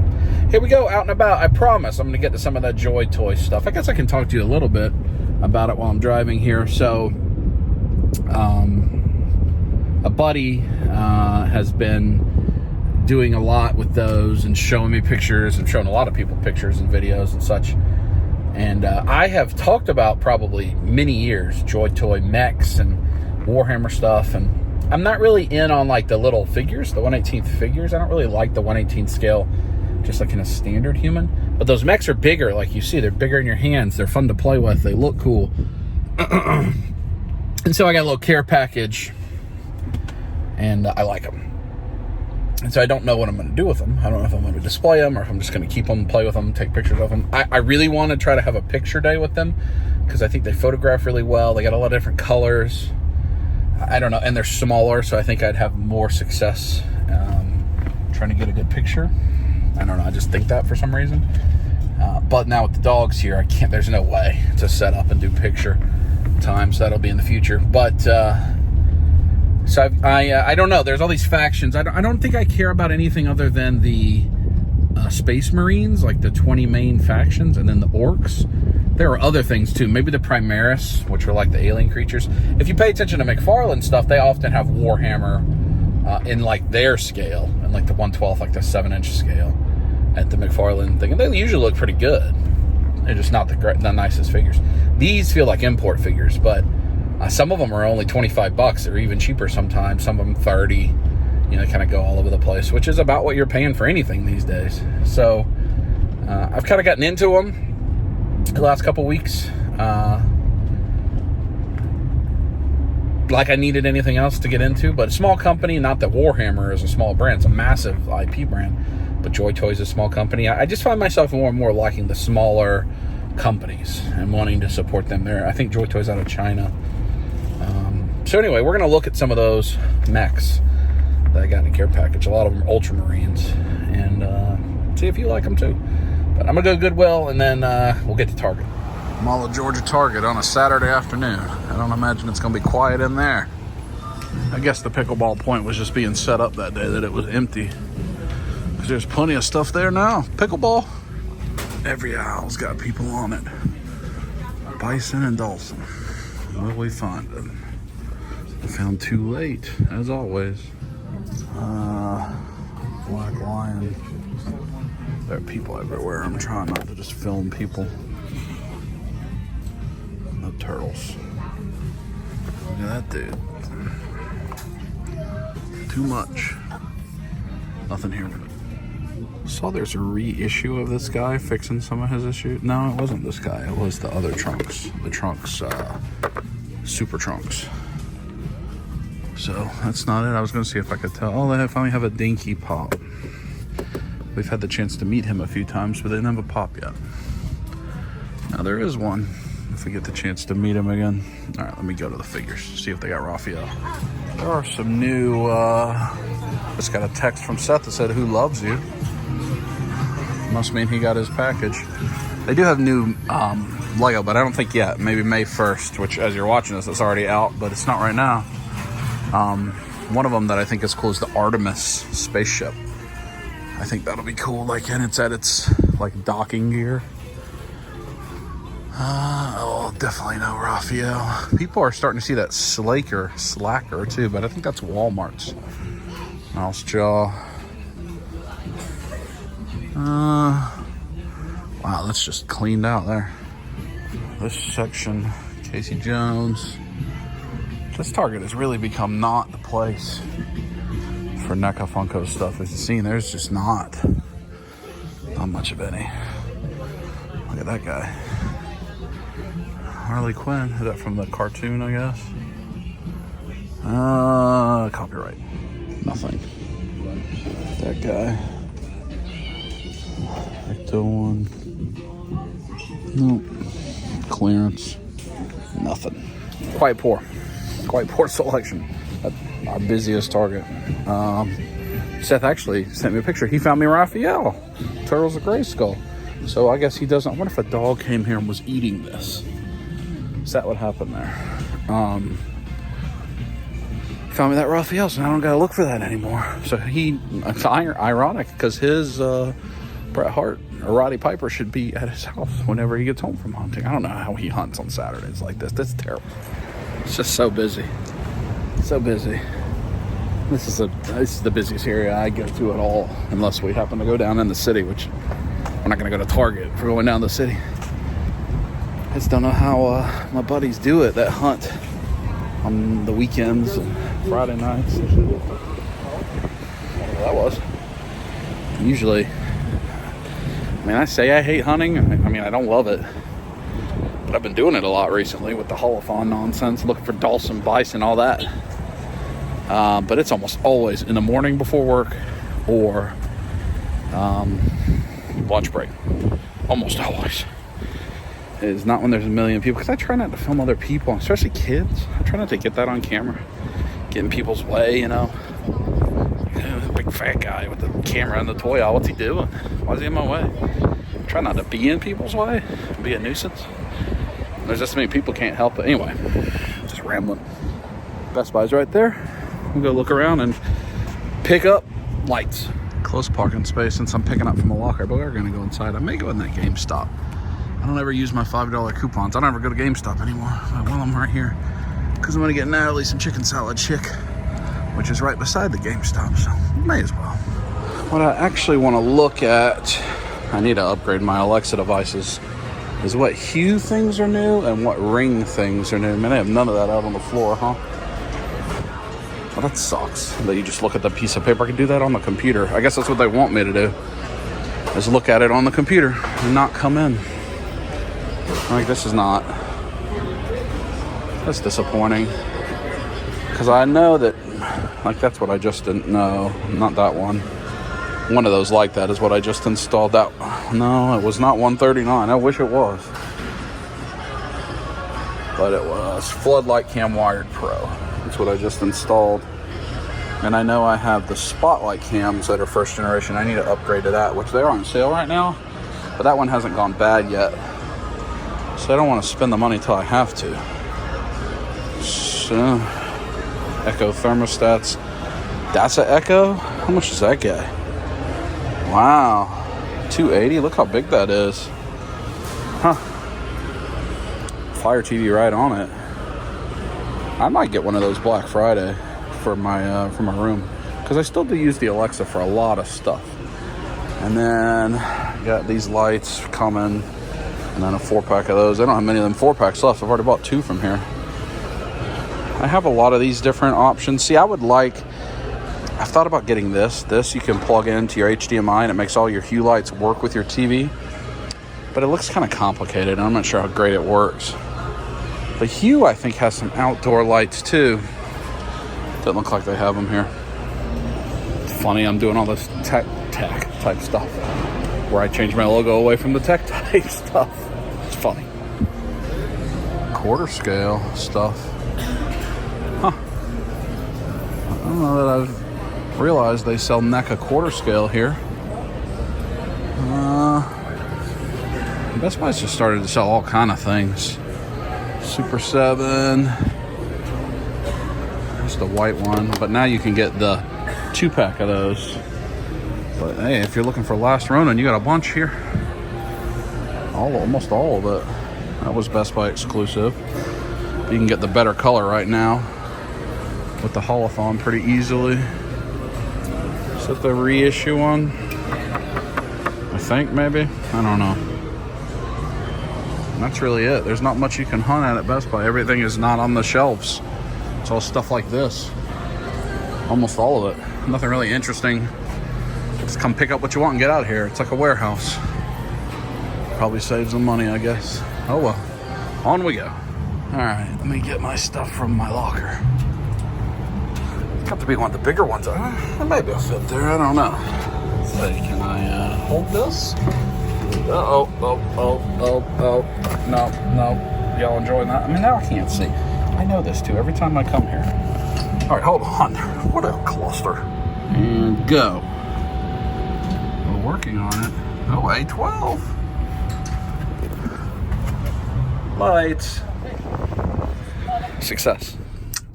here we go, out and about. I promise I'm going to get to some of that Joy Toy stuff. I guess I can talk to you a little bit about it while I'm driving here. So a buddy has been doing a lot with those and showing me pictures, and showing a lot of people pictures and videos and such. And I have talked about, probably many years, Joy Toy mechs and Warhammer stuff, and I'm not really in on like the little figures, the 1/18 figures. I don't really like the 1/18 scale, just like in a standard human. But those mechs are bigger, like you see. They're bigger in your hands. They're fun to play with. They look cool. And so I got a little care package, and I like them. And so I don't know what I'm going to do with them. I don't know if I'm going to display them, or if I'm just going to keep them, play with them, take pictures of them. I really want to try to have a picture day with them, because I think they photograph really well. They got a lot of different colors. I don't know, and they're smaller, so I think I'd have more success trying to get a good picture. I don't know, I just think that for some reason. But now with the dogs here, I can't. There's no way to set up and do picture time, so that'll be in the future. But so I don't know. There's all these factions. I don't think I care about anything other than the Space Marines, like the 20 main factions, and then the Orcs. There are other things too. Maybe the Primaris, which are like the alien creatures. If you pay attention to McFarlane stuff, they often have Warhammer in like their scale, and like the 1/12, like the 7-inch scale at the McFarlane thing. And they usually look pretty good. They're just not the nicest figures. These feel like import figures, but some of them are only $25 or even cheaper sometimes. Some of them 30. You know, kind of go all over the place, which is about what you're paying for anything these days. So I've kind of gotten into them the last couple weeks. Like I needed anything else to get into, but a small company, not that Warhammer is a small brand, it's a massive IP brand, but Joy Toys is a small company. I just find myself more and more liking the smaller companies and wanting to support them there. I think Joy Toys out of China. So anyway, we're going to look at some of those mechs that I got in a care package. A lot of them are Ultramarines, and see if you like them too. But I'm going to go Goodwill, and then we'll get to Target. Mall of Georgia Target on a Saturday afternoon. I don't imagine it's going to be quiet in there. I guess the pickleball point was just being set up that day, that it was empty. Because there's plenty of stuff there now. Pickleball. Every aisle's got people on it. Bison and Dawson. Will we find them? I found too late, as always. Black Lion. There are people everywhere. I'm trying not to just film people. No turtles. Look at that dude. Too much. Nothing here. Saw there's a reissue of this guy fixing some of his issues. No, it wasn't this guy. It was the other Trunks. The Trunks, Super Trunks. So that's not it. I was going to see if I could tell. Oh, they finally have a Dinky Pop. We've had the chance to meet him a few times, but they didn't have a pop yet. Now there is one. If we get the chance to meet him again. All right, let me go to the figures. See if they got Raphael. There are some new. Just got a text from Seth that said, "Who loves you?" Must mean he got his package. They do have new Lego, but I don't think yet. Maybe May 1st, which as you're watching this, it's already out, but it's not right now. One of them that I think is cool is the Artemis spaceship. I think that'll be cool. Like, and it's at its like docking gear. Definitely no Raphael. People are starting to see that Slacker too, but I think that's Walmart's. Mouse Jaw. Wow, that's just cleaned out there. This section, Casey Jones. This Target has really become not the place for NECA Funko stuff. As you've seen, there's just not much of any. Look at that guy. Harley Quinn. Is that from the cartoon, I guess? Copyright. Nothing. That guy. Ecto one. Nope. Clearance. Nothing. Quite poor selection at our busiest Target. Seth actually sent me a picture. He found me Raphael, Turtles of Grayskull. So I guess he doesn't. I wonder if a dog came here and was eating this. Is that what happened there? Found me that Raphael, so now I don't gotta look for that anymore. So it's ironic because his Bret Hart or Roddy Piper should be at his house whenever he gets home from hunting. I don't know how he hunts on Saturdays like this. That's terrible. It's just so busy. So busy. This is the busiest area I go to at all, unless we happen to go down in the city, which we're not going to go to Target if we're going down the city. I just don't know how my buddies do it that hunt on the weekends and Friday nights. That was. Usually, I mean, I say I hate hunting. I mean, I don't love it. But I've been doing it a lot recently with the holophon nonsense, looking for Dawson, bison, all that. But it's almost always in the morning before work or lunch break. Almost always. It is not when there's a million people, because I try not to film other people, especially kids. I try not to get that on camera. Get in people's way, you know. Big fat guy with the camera and the toy aisle. What's he doing? Why is he in my way? I try not to be in people's way, be a nuisance. There's just so many people can't help it. Anyway, just rambling. Best Buy's right there. We'll go look around and pick up lights. Close parking space since I'm picking up from a locker, but we're gonna go inside. I may go in that GameStop. I don't ever use my $5 coupons. I don't ever go to GameStop anymore. While I'm right here, because I'm gonna get Natalie some chicken salad chick which is right beside the GameStop, so may as well. What I actually want to look at, I need to upgrade my Alexa devices, is what hue things are new and what ring things are new. Man, I have none of that out on the floor, huh? Well, that sucks that you just look at the piece of paper. I can do that on the computer. I guess that's what they want me to do, is look at it on the computer and not come in. Like, this is not. That's disappointing. Because I know that, like, that's what I just didn't know. Not that one. One of those like that is what I just installed. That, no, it was not 139. I wish it was. But it was Floodlight Cam Wired Pro. That's what I just installed. And I know I have the Spotlight cams that are first generation. I need to upgrade to that, which they're on sale right now. But that one hasn't gone bad yet. So I don't want to spend the money till I have to. So, Echo thermostats. That's an Echo? How much does that get? Wow. $280. Look how big that is. Huh. Fire TV right on it. I might get one of those Black Friday for my room, because I still do use the Alexa for a lot of stuff. And then got these lights coming, and then a 4-pack of those. I don't have many of them 4-packs left. I've already bought 2 from here. I have a lot of these different options. See, I've thought about getting this. This you can plug into your HDMI and it makes all your hue lights work with your TV. But it looks kind of complicated and I'm not sure how great it works. The Hue, I think, has some outdoor lights too. Doesn't look like they have them here. It's funny, I'm doing all this tech type stuff where I change my logo away from the tech type stuff. It's funny. Quarter scale stuff. Huh. I don't know that I've realized they sell NECA quarter scale here. Best Buy's just started to sell all kind of things. Super 7. Just the white one. But now you can get the 2-pack of those. But hey, if you're looking for Last Ronin, you got a bunch here. Almost all of it. That was Best Buy exclusive. You can get the better color right now with the Holothon pretty easily. Is that the reissue one? I think maybe. I don't know. And that's really it. There's not much you can hunt at Best Buy. Everything is not on the shelves. It's all stuff like this. Almost all of it. Nothing really interesting. Just come pick up what you want and get out of here. It's like a warehouse. Probably saves some money, I guess. Oh well. On we go. Alright, let me get my stuff from my locker. It's got to be one of the bigger ones. Maybe it'll fit there. I don't know. Say, can I hold this? Oh. No. Y'all enjoying that? I mean, now I can't see. I know this too every time I come here. All right, hold on. What a cluster. And go. We're working on it. Oh, A12. Lights. Success.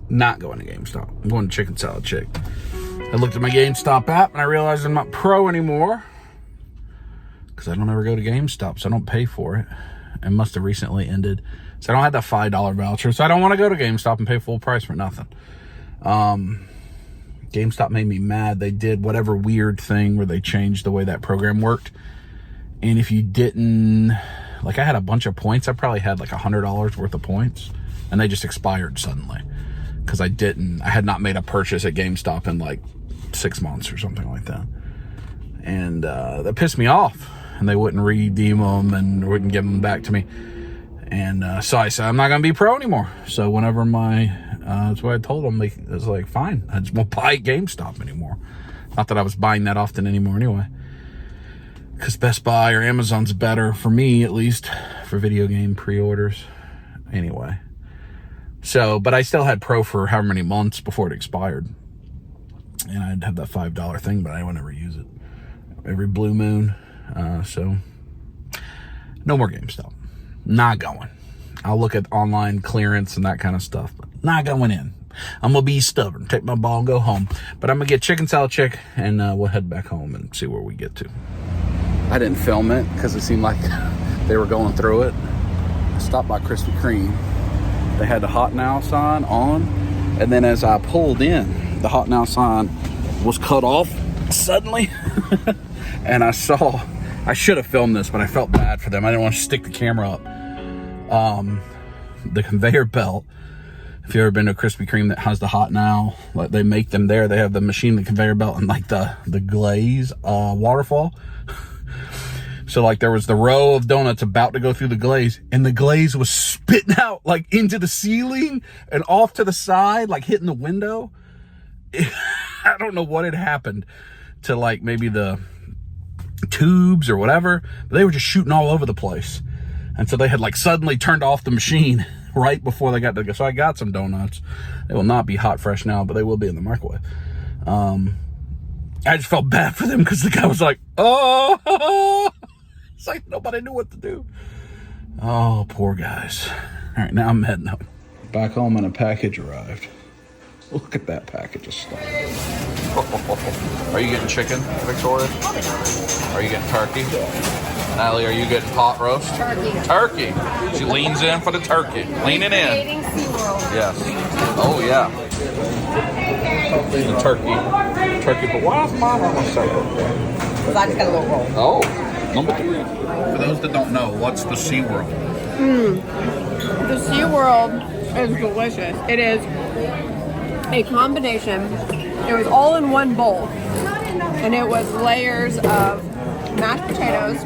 Not going to GameStop. I'm going to Chicken Salad Chick. I looked at my GameStop app and I realized I'm not pro anymore. Because I don't ever go to GameStop, so I don't pay for it. It must have recently ended. So I don't have that $5 voucher, so I don't want to go to GameStop and pay full price for nothing. GameStop made me mad. They did whatever weird thing where they changed the way that program worked. And if you didn't, like, I had a bunch of points. I probably had like $100 worth of points, and they just expired suddenly. Because I had not made a purchase at GameStop in like 6 months or something like that. And that pissed me off. And they wouldn't redeem them and wouldn't give them back to me. And so I said, I'm not going to be pro anymore. So whenever that's what I told them. It was like, fine, I just won't buy GameStop anymore. Not that I was buying that often anymore anyway. Because Best Buy or Amazon's better, for me at least, for video game pre-orders. Anyway. So, but I still had pro for however many months before it expired. And I'd have that $5 thing, but I would never use it. Every blue moon. So, no more GameStop. Not going. I'll look at online clearance and that kind of stuff, but not going in. I'm going to be stubborn, take my ball and go home. But I'm going to get Chicken Salad Chick, and we'll head back home and see where we get to. I didn't film it because it seemed like they were going through it. I stopped by Krispy Kreme. They had the Hot Now sign on, and then as I pulled in, the Hot Now sign was cut off suddenly. And I should have filmed this, but I felt bad for them. I didn't want to stick the camera up. The conveyor belt, if you've ever been to a Krispy Kreme that has the Hot Now, like they make them there, they have the machine, the conveyor belt, and like the glaze waterfall. So like there was the row of donuts about to go through the glaze, and the glaze was spitting out like into the ceiling and off to the side, like hitting the window. I don't know what had happened to like maybe the tubes or whatever, but they were just shooting all over the place. And so they had like suddenly turned off the machine right before they got to go. So I got some donuts. They will not be hot fresh now, but they will be in the microwave. I just felt bad for them because the guy was like, oh, it's like nobody knew what to do. Oh, poor guys. All right, now I'm heading up. Back home and a package arrived. Look at that package of stuff. Are you getting chicken, Victoria? Probably not. Are you getting turkey? Yeah. Natalie, are you getting pot roast? Turkey. Turkey. She leans in for the turkey. Leaning in. Creating SeaWorld. Yes. Oh, yeah. The turkey. Turkey, but why is mine on the circle? Because I just got a little roll. Oh, number 3. For those that don't know, what's the SeaWorld? The SeaWorld is delicious. It is a combination. It was all in one bowl. And it was layers of mashed potatoes,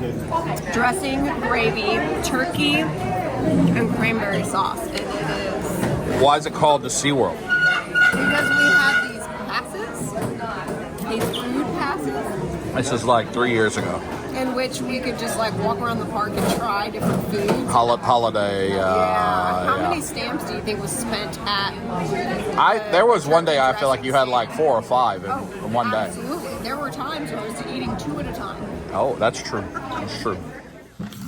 dressing, gravy, turkey, and cranberry sauce. And it is... Why is it called the SeaWorld? Because we have these passes, these food passes, This is like 3 years ago. in which we could just like walk around the park and try different foods. Holiday. How many stamps do you think was spent at? There was one day I feel like you had like 4 or 5 in one day. Absolutely. There were times where I was eating 2 at a time. Oh, that's true. That's true.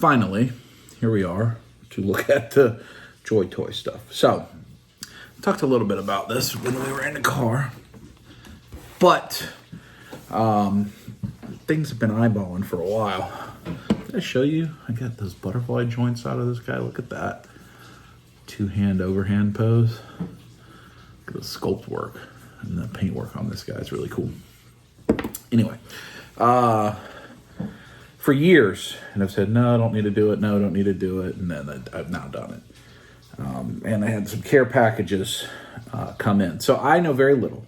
Finally, here we are to look at the Joy Toy stuff. So, I talked a little bit about this when we were in the car, but things have been eyeballing for a while. Did I show you? I got those butterfly joints out of this guy. Look at that. 2-hand overhand pose. Look at the sculpt work and the paint work on this guy. It's really cool. Anyway, for years, and I've said, no, I don't need to do it. No, I don't need to do it. And then I've now done it. And I had some care packages come in. So I know very little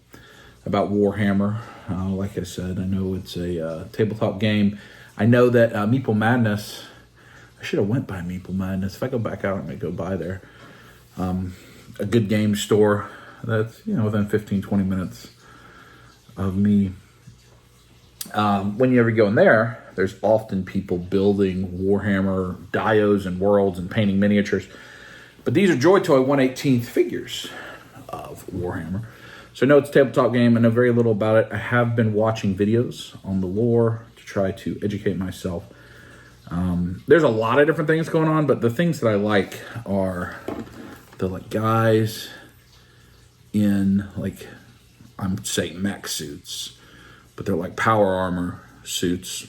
about Warhammer. Like I said, I know it's a tabletop game. I know that Meeple Madness, I should have went by Meeple Madness. If I go back out, I'm going to go by there. A good game store that's, within 15, 20 minutes of me. When you ever go in there, there's often people building Warhammer dios and worlds and painting miniatures. But these are Joy Toy 1/18 figures of Warhammer. So I know it's a tabletop game. I know very little about it. I have been watching videos on the lore to try to educate myself. There's a lot of different things going on, but the things that I like are the guys in I'm saying mech suits, but they're like power armor suits.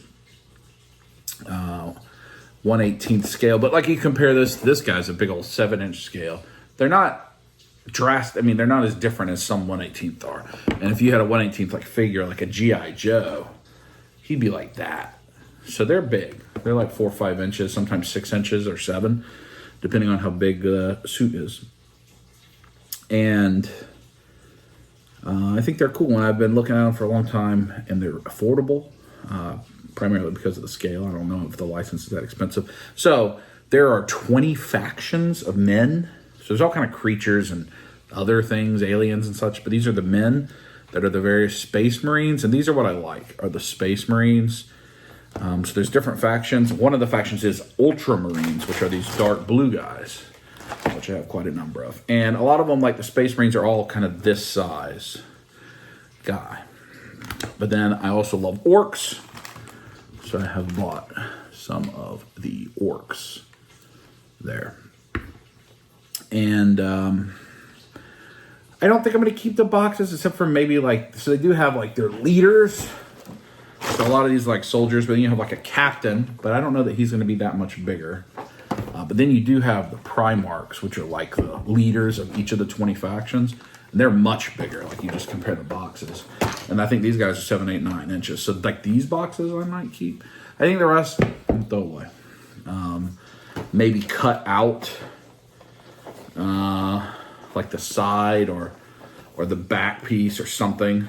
1/18 scale, but you compare this guy's a big old 7-inch scale. They're not drastic. I mean, they're not as different as some 1/18 are. And if you had a 1/18 figure, like a G.I. Joe, he'd be like that. So they're big. They're like 4 or 5 inches, sometimes 6 inches or 7, depending on how big the suit is. And I think they're cool. And I've been looking at them for a long time, and they're affordable. Primarily because of the scale. I don't know if the license is that expensive. So there are 20 factions of men. So there's all kind of creatures and other things, aliens and such. But these are the men that are the various space marines. And these are what I like, are the space marines. So there's different factions. One of the factions is ultramarines, which are these dark blue guys, which I have quite a number of. And a lot of them, like the space marines, are all kind of this size guy. But then I also love orcs. So I have bought some of the orcs there. And I don't think I'm going to keep the boxes except for maybe so they do have their leaders. So a lot of these soldiers, but then you have a captain, but I don't know that he's going to be that much bigger. But then you do have the Primarchs, which are the leaders of each of the 20 factions. And they're much bigger. Like you just compare the boxes. And I think these guys are 7, 8, 9 inches. So like these boxes I might keep. I think the rest I'll throw away. Maybe cut out like the side or the back piece or something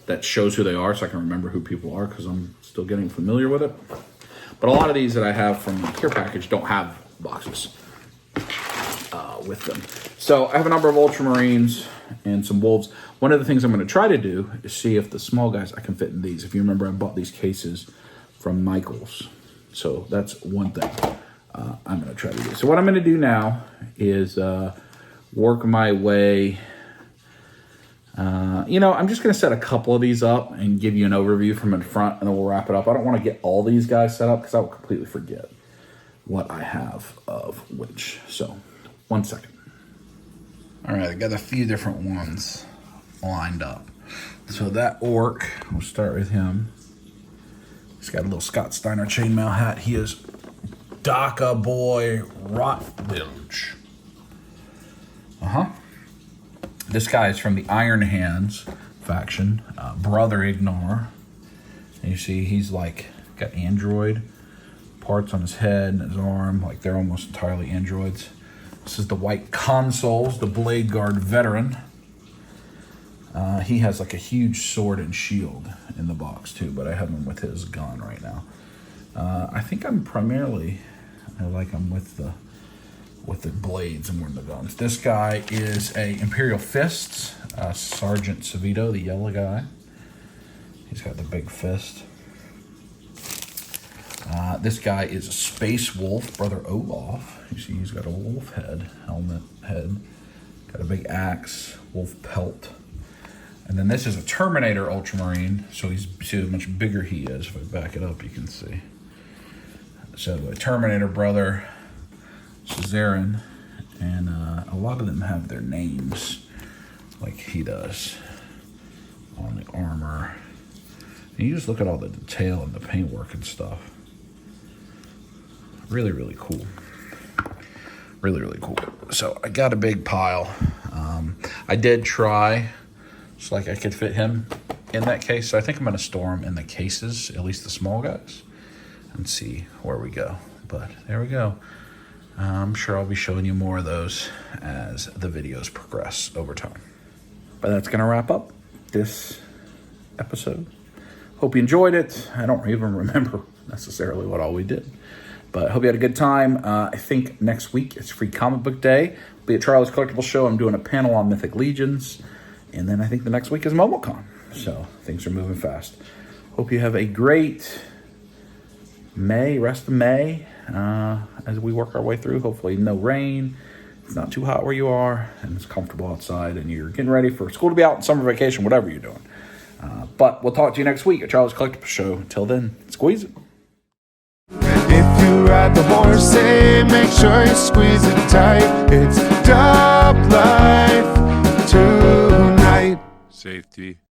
that shows who they are, so I can remember who people are, because I'm still getting familiar with it. But a lot of these that I have from the care package don't have boxes with them. So I have a number of Ultramarines and some Wolves. One of the things I'm going to try to do is see if the small guys I can fit in these. If you remember, I bought these cases from Michaels. So that's one thing I'm going to try to do. So what I'm going to do now is work my way. I'm just going to set a couple of these up and give you an overview from in front, and then we'll wrap it up. I don't want to get all these guys set up because I will completely forget what I have of which. So, 1 second. All right, I got a few different ones lined up. So that orc, we'll start with him. He's got a little Scott Steiner chainmail hat. He is Daka Boy Rotbilge. This guy is from the Iron Hands faction, Brother Ignore. And you see he's like got android parts on his head and his arm, like they're almost entirely androids. This is the White Consoles, the Blade Guard veteran. He has like a huge sword and shield in the box too, but I have him with his gun right now. I think I like him with the blades and more than the guns. This guy is a Imperial Fists, Sergeant Savito, the yellow guy. He's got the big fist. This guy is a Space Wolf, Brother Olaf. You see he's got a wolf helmet head. Got a big axe, wolf pelt. And then this is a Terminator Ultramarine, so see how much bigger he is. If I back it up, you can see. So a Terminator brother, Cesarin, and a lot of them have their names like he does on the armor. And you just look at all the detail and the paintwork and stuff. Really, really cool. Really, really cool. So I got a big pile. I did try, just like I could fit him in that case. So I think I'm going to store him in the cases, at least the small guys, and see where we go. But there we go. I'm sure I'll be showing you more of those as the videos progress over time. But that's going to wrap up this episode. Hope you enjoyed it. I don't even remember necessarily what all we did. But I hope you had a good time. I think next week it's Free Comic Book Day. I'll be at Charlie's Collectible Show. I'm doing a panel on Mythic Legions. And then I think the next week is MomoCon. So things are moving fast. Hope you have a great rest of May, as we work our way through. Hopefully no rain. It's not too hot where you are, and it's comfortable outside, and you're getting ready for school to be out and summer vacation, whatever you're doing. But we'll talk to you next week at Charlie's Collectible Show. Until then, squeeze it. If you ride the horse, hey, make sure you squeeze it tight. It's Dub Life tonight. Safety